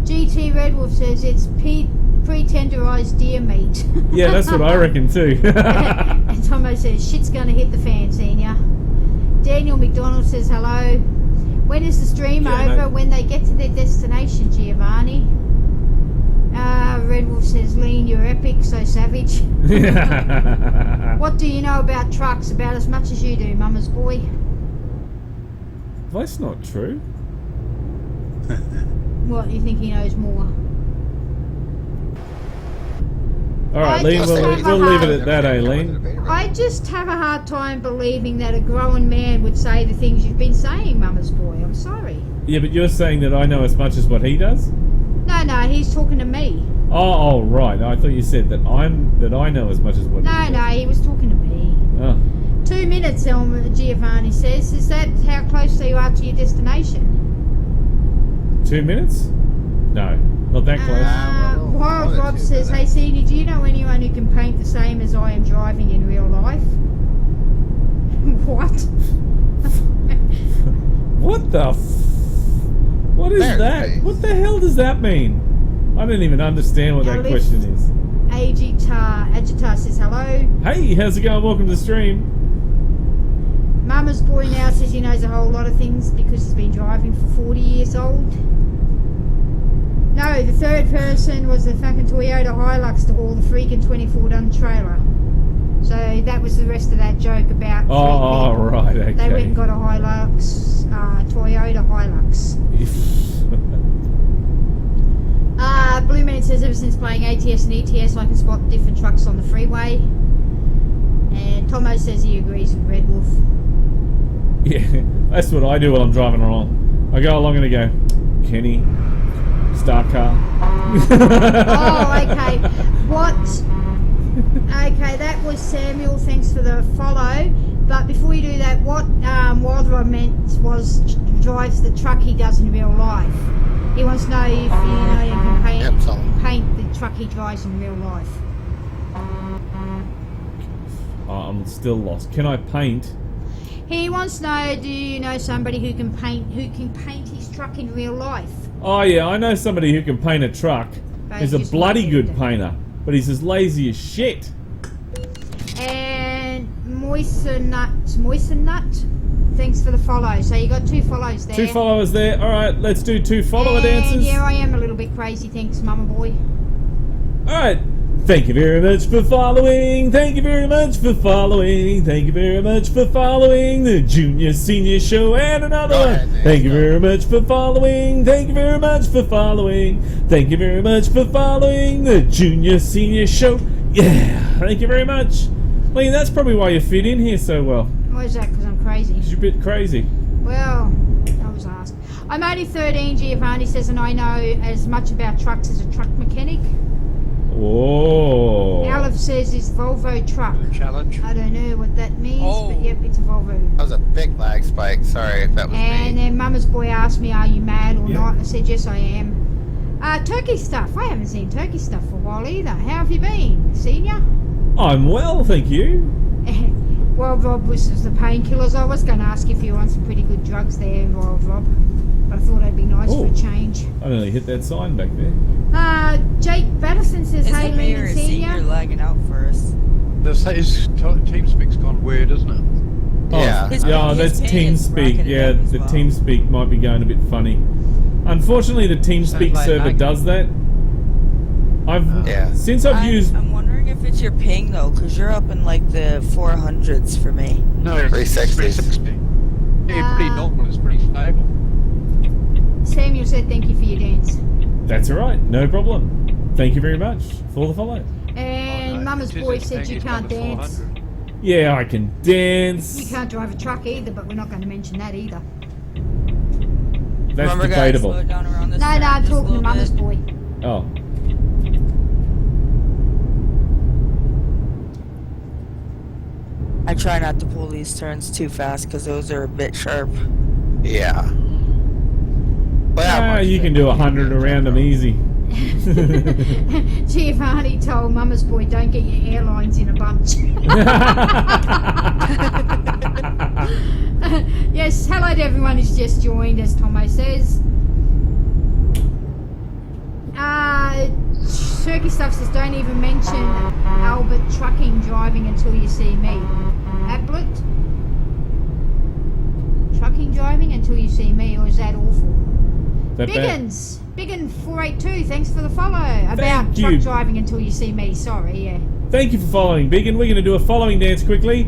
GT Red Wolf says it's pre-tenderized deer meat. Yeah, that's what I reckon too. And Tomo says shit's gonna hit the fan, Senior. Daniel McDonald says hello. When is the stream Yeah, over? no. When they get to their destination, Giovanni. Red Wolf says lean, you're epic, so savage. What do you know about trucks? About as much as you do, Mama's boy. That's not true. What, you think he knows more? Alright, I Lean, just we'll have a leave it hard- at that, eh, Lean? I just have a hard time believing that a grown man would say the things you've been saying, Mama's boy. I'm sorry. Yeah, but you're saying that I know as much as what he does? No, he's talking to me. Oh, right. I thought you said that I know as much as what he No, does. he was talking to me. Oh. 2 minutes, Giovanni says. Is that how close you are to your destination? 2 minutes? No, not that close. Wild Rob says, hey, Senior, do you know anyone who can paint the same as I am driving in real life? What? What the What is There, that? nice. What the hell does that mean? I don't even understand what Now that lift. question is. Agitar says hello. Hey, how's it going? Welcome to the stream. Mama's boy now says he knows a whole lot of things because he's been driving for 40 years old. No, the third person was the fucking Toyota Hilux to haul the freaking 24-ton trailer. So that was the rest of that joke about three Oh, people. right, okay. They went and got a Hilux, Toyota Hilux. Blue Man says ever since playing ATS and ETS I can spot different trucks on the freeway. And Tomo says he agrees with Red Wolf. Yeah, that's what I do while I'm driving along. I go along and I go, Kenny, start car. Oh, okay. What? Okay, that was Samuel. Thanks for the follow. But before you what I meant was drives the truck he does in real life. He wants to know if you can Yep, solid. paint the truck he drives in real life. I'm still lost. Can I paint? He wants to know, do you know somebody who can paint his truck in real life? Oh yeah, I know somebody who can paint a truck. But He's a he's bloody not good good. painter, but he's as lazy as shit. And Moisten Nut, thanks for the follow. So you got 2 follows there. 2 followers there. All right, let's do 2 follower and dances. yeah, I am a little bit crazy. Thanks, Mama Boy. All right. Thank you very much for following. Thank you very much for following. Thank you very much for following the Junior Senior Show and another Go one. ahead, Nate, Thank you go. very much for following. Thank you very much for following. Thank you very much for following the Junior Senior Show. Yeah. Thank you very much. Lee, that's probably why you fit in here so well. Why is that? Because I'm crazy. 'Cause you're a bit crazy. Well, I was asked. I'm only 13, Giovanni says, and I know as much about trucks as a truck mechanic. Oh. Aleph says it's Volvo truck. Challenge. I don't know what that means, Oh. but yep, it's a Volvo. That was a big lag spike. Sorry if that was And me. then Mama's boy asked me, are you mad or Yeah. not? I said, yes, I am. Turkey stuff. I haven't seen turkey stuff for a while either. How have you been, senior? I'm well, thank you. Well, Rob was the painkillers. I was going to ask if you were on some pretty good drugs there, Rob. But I thought it'd be nice for Oh. a change. I nearly hit that sign back there. Jake Batterson says, Is hey, it me Lean or and is Senior Senior. lagging out for us? His TeamSpeak's gone weird, isn't it? Yeah. His- Yeah, his that's ping is TeamSpeak. rocketed Yeah, up as the well. TeamSpeak might be going a bit funny. Unfortunately, the TeamSpeak like server lag. does that. Yeah. Since I've used. I'm wondering if it's your ping though, because you're up in like the 400s for me. No, it's 360s. 360. Yeah, pretty normal. It's pretty stable. Samuel said, thank you for your dance. That's all right, no problem. Thank you very much for the follow. And Oh, no, Mama's it is boy a said thing, you it's can't on the dance. 400. Yeah, I can dance. You can't drive a truck either, but we're not going to mention that either. That's Remember, guys, debatable. slow it down around this No, turn I'm just a talking to little Mama's bit. boy. Oh. I try not to pull these turns too fast because those are a bit sharp. Yeah. Well, Ah, you can do 100 around them easy. Giovanni told Mama's boy, don't get your airlines in a bunch. Yes, hello to everyone who's just joined, as Tomo says. Turkey Stuff says, don't even mention Albert trucking driving until you see me. Ablet? Trucking driving until you see me, or is that awful? That bad? Biggin 482, thanks for the follow. About truck you. driving until you see me, sorry, yeah. Thank you for following, Biggin. We're going to do a following dance quickly.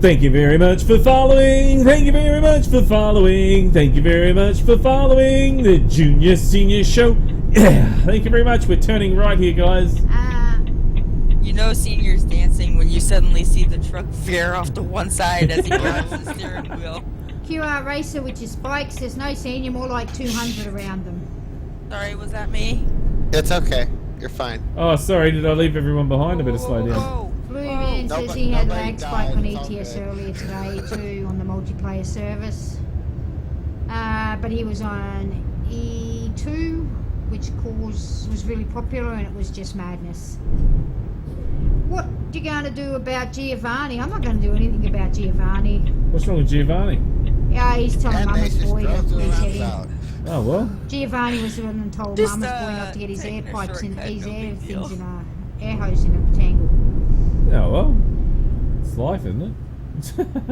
Thank you very much for following. Thank you very much for following. Thank you very much for following the Junior Senior Show. Yeah, thank you very much. We're turning right here, guys. You know Senior's dancing when you suddenly see the truck veer off to one side as he grabs the steering wheel. QR Racer, which is bikes, there's no senior, more like 200 around them. Sorry, was that me? It's okay. You're fine. Oh, sorry, did I leave everyone behind? I better slow down. Whoa. Blue Man says Nobody- he had nobody lag spike died, on it's all ETS good. earlier today too on the multiplayer service. But he was on E2, which was really popular, and it was just madness. What you going to do about Giovanni? I'm not going to do anything about Giovanni. What's wrong with Giovanni? Yeah, he's telling And they Mama's just boy to drove to the please hit roundabout. him. Oh, well. Giovanni was the one that told Just, Mama's boy not to get his air taking a pipes in, shortcut, his no air big things deal. in a air hose in a tangle. Oh, well. It's life, isn't it?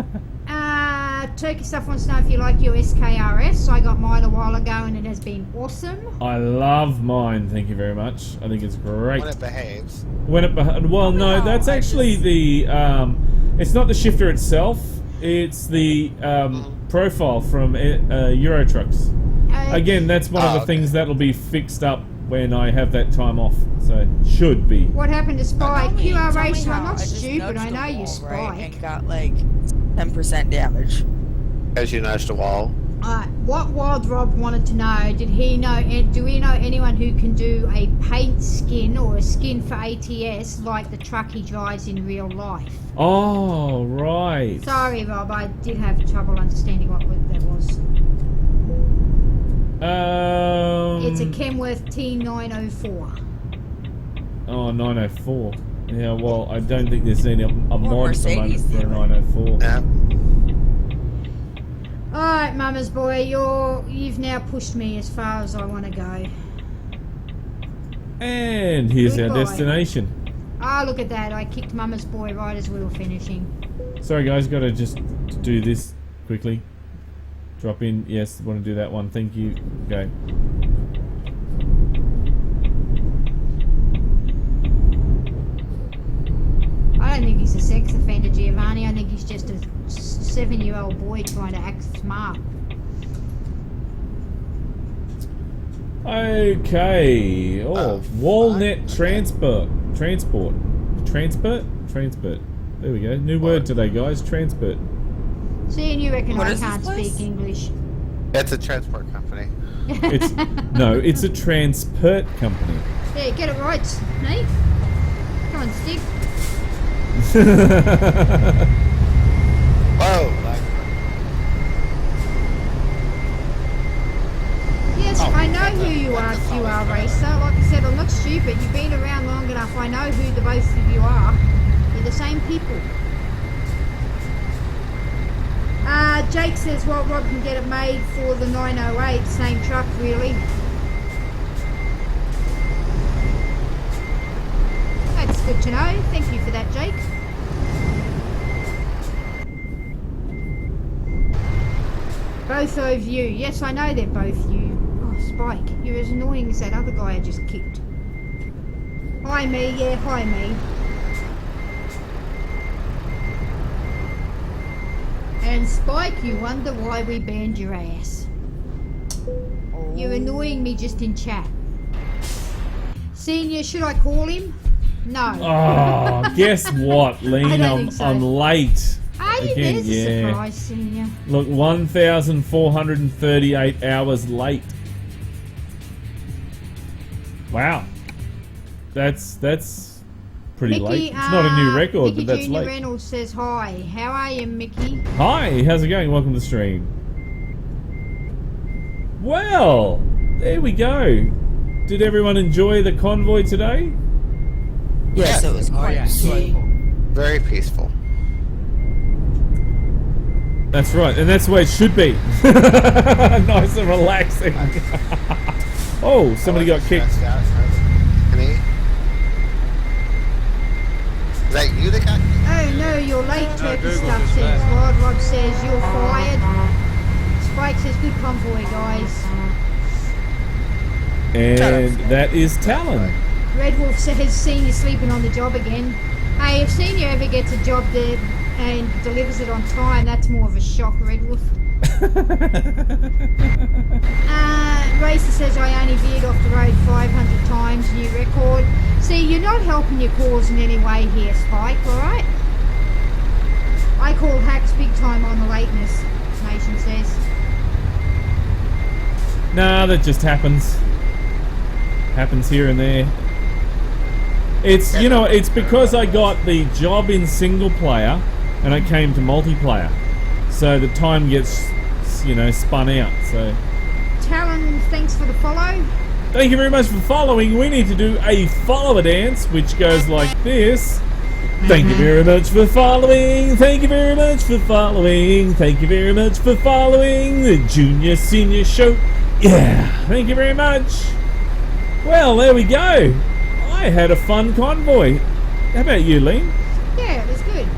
Turkey Stuff wants to know if you like your SKRS. I got mine a while ago and it has been awesome. I love mine, thank you very much. I think it's great. When it behaves. Well, no, No, that's I actually the, it's not the shifter itself, it's the profile from Euro Trucks. Again, that's one of the okay. things that'll be fixed up when I have that time off, so should be. What happened to Spike? Tell me QR Racer, how. I'm not I just stupid, I nudged know the you wall, right, Spike. and got like 10% damage. As you nudged the wall. Alright, what Wild Rob wanted to know, do we know anyone who can do a paint skin or a skin for ATS like the truck he drives in real life? Oh, right. Sorry, Rob, I did have trouble understanding what that was. It's a Kenworth T904. Oh, 904. Yeah, well, I don't think there's any a mod Mercedes for a dealer. 904. Yeah. Alright, Mama's boy, you've now pushed me as far as I want to go. And here's our Goodbye. destination. Ah, look at that, I kicked Mama's boy right as we were finishing. Sorry guys, gotta just do this quickly. Drop in, yes, want to do that one, thank you. Okay. I don't think he's a sex offender, Giovanni. I think he's just a 7-year-old boy trying to act smart. Okay. Oh, Walnut Transport. Transport. There we go. New word today, guys. Transport. See, and you reckon What I is this can't place? speak English. It's a transport company. It's no, it's a transport company. Yeah, get it right, mate. Come on, stick. Whoa! Yes, Oh, I know that's who a- you are, that's a you solid are, driver. racer. Like I said, I'm not stupid. You've been around long enough. I know who the both of you are. You're the same people. Jake says, well, Rob can get it made for the 908. Same truck, really. That's good to know. Thank you for that, Jake. Both of you. Yes, I know they're both you. Oh, Spike, you're as annoying as that other guy I just kicked. Hi, me. Yeah, hi, me. And Spike, you wonder why we banned your ass. You're annoying me just in chat. Senior, should I call him? No. Oh, guess what, Lean? I don't think so. I'm late. Are you? Again, There's a yeah. surprise, Senior. Look, 1,438 hours late. Wow. That's pretty late. It's not a new record, Mickey but that's Jr. late. Reynolds says hi. How are you, Mickey? Hi, how's it going? Welcome to the stream. Well, there we go. Did everyone enjoy the convoy today? Yes, it was quite peaceful. Very peaceful. That's right, and that's the way it should be. Nice and relaxing. Oh, somebody got kicked. Me? Is that you that got kicked? Oh no, you're late, turkey stuff says. Wild Rob says you're fired. Spike says good convoy, guys. And that is Talon. Red Wolf says Senior sleeping on the job again. Hey, if Senior ever gets a job there and delivers it on time, that's more of a shock, Red Wolf. Racer says I only veered off the road 500 times, new record. See, you're not helping your cause in any way here, Spike, alright? I call hacks big time on the lateness, Nation says. Nah, that just happens. Happens here and there. It's, you know, it's because I got the job in single player and I came to multiplayer. So the time gets, you know, spun out, so. Talon, thanks for the follow. Thank you very much for following. We need to do a follower dance, which goes like this. Thank you very much for following. Thank you very much for following. Thank you very much for following the Junior Senior Show. Yeah, thank you very much. Well, there we go. I had a fun convoy. How about you, Lean? Yeah, it was good.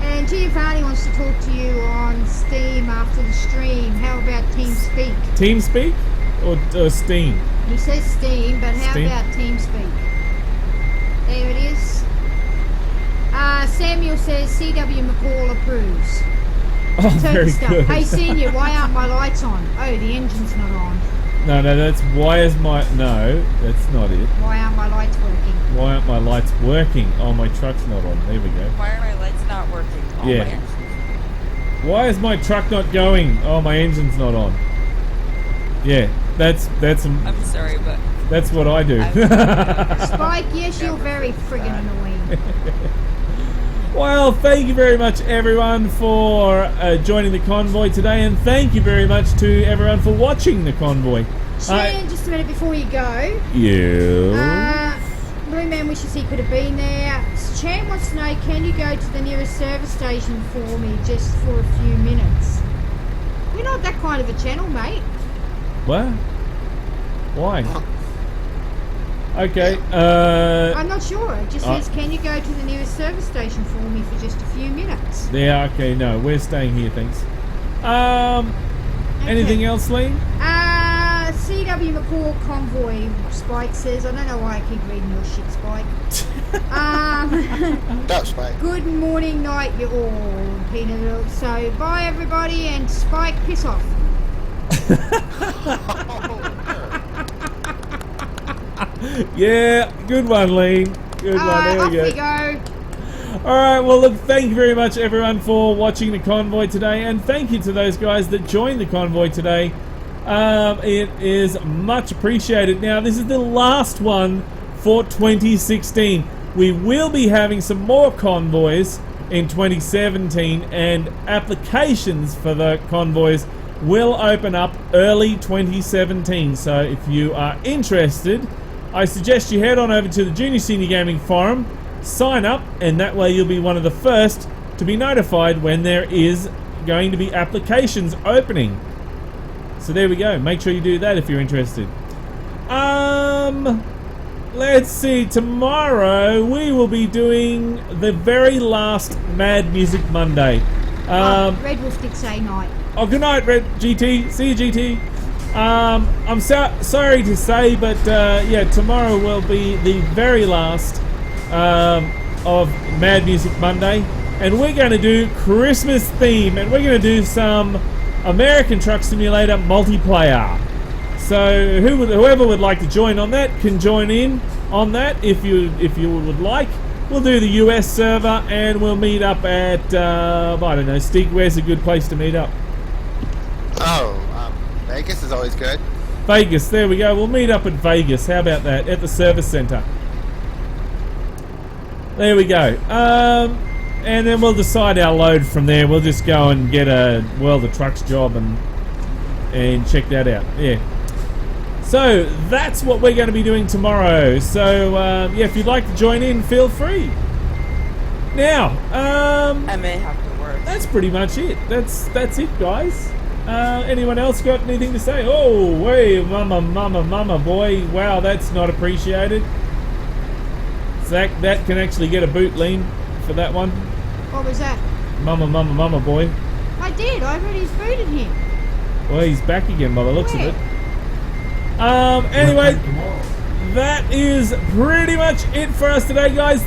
And Giovanni wants to talk to you on Steam after the stream. How about TeamSpeak? TeamSpeak or Steam? He says Steam, but how Steam? about TeamSpeak? There it is. Samuel says CW McCall approves. Oh, very Stuff. good. Hey Senior, why aren't my lights on? Oh, the engine's not on. No, that's why is my... No, that's not it. Why aren't my lights working? Why aren't my lights working? Oh, my truck's not on. There we go. Why are my lights not working? Oh, Yeah. my Why is my truck not going? Oh, my engine's not on. Yeah, that's I'm sorry, but that's what I do. Spike, yes, you're very friggin' annoying. Well, thank you very much, everyone, for joining the convoy today, and thank you very much to everyone for watching the convoy. Shan, just a minute before you go. Yeah. Blue Man wishes he could have been there. Chan wants to know, can you go to the nearest service station for me just for a few minutes? We're not that kind of a channel, mate. What? Why? Okay. I'm not sure. It just says, can you go to the nearest service station for me for just a few minutes? Yeah. Okay. No, we're staying here. Thanks. Anything else, Lee? CW McCall Convoy, Spike says. I don't know why I keep reading your shit, Spike. That's right. Good morning, night, you all. Peanut. So, bye everybody, and Spike, piss off. Yeah, good one, Lee. Good one. There off we go. we go. Alright, well look, thank you very much everyone for watching the convoy today, and thank you to those guys that joined the convoy today. It is much appreciated. Now, this is the last one for 2016. We will be having some more convoys in 2017, and applications for the convoys will open up early 2017. So if you are interested, I suggest you head on over to the Junior Senior Gaming Forum, sign up, and that way you'll be one of the first to be notified when there is going to be applications opening. So there we go. Make sure you do that if you're interested. Let's see. Tomorrow we will be doing the very last Mad Music Monday. Red Wolf did say night. Oh, good night, Red GT. See you, GT. I'm sorry to say, but yeah, tomorrow will be the very last of Mad Music Monday, and we're going to do Christmas theme, and we're going to do some American Truck Simulator multiplayer. So whoever would like to join on that can join in on that if you would like. We'll do the US server, and we'll meet up at I don't know, Steve, where's a good place to meet up? Vegas is always good. Vegas, there we go. We'll meet up at Vegas. How about that? At the service center. There we go. And then we'll decide our load from there. We'll just go and get a World of Trucks job and check that out. Yeah. So that's what we're going to be doing tomorrow. So yeah, if you'd like to join in, feel free. Now, I may have to work. that's pretty much it. That's it, guys. Anyone else got anything to say? Oh, hey, mama, boy. Wow, that's not appreciated. Zach, that can actually get a boot lean for that one. What was that? Mama, boy. I did. I already booted him. Well, he's back again by the looks of Where? it. Anyway, that is pretty much it for us today, guys.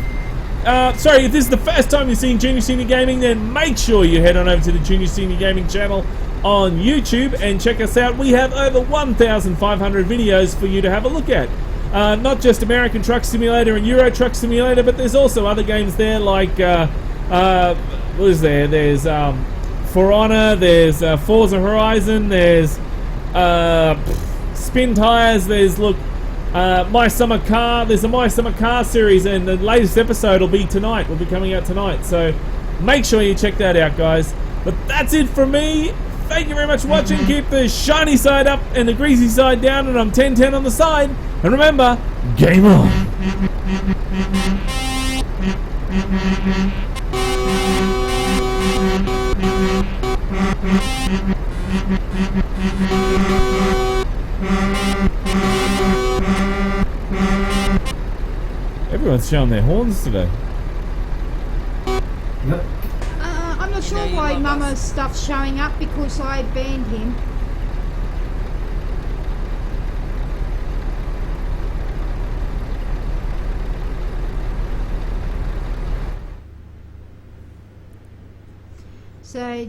Sorry, if this is the first time you're seeing Junior Senior Gaming, then make sure you head on over to the Junior Senior Gaming channel on YouTube and check us out. We have over 1,500 videos for you to have a look at. Not just American Truck Simulator and Euro Truck Simulator, but there's also other games there like, what is there? There's For Honor, there's Forza Horizon, there's Spin Tires, there's, look, My Summer Car, there's a My Summer Car series, and the latest episode will be tonight, will be coming out tonight, so make sure you check that out, guys. But that's it from me. Thank you very much for watching. Keep the shiny side up and the greasy side down, and I'm 10-10 on the side. And remember, game on. Everyone's showing their horns today. Yep. I'm not sure you why love Mama's stuff's showing up because I banned him. So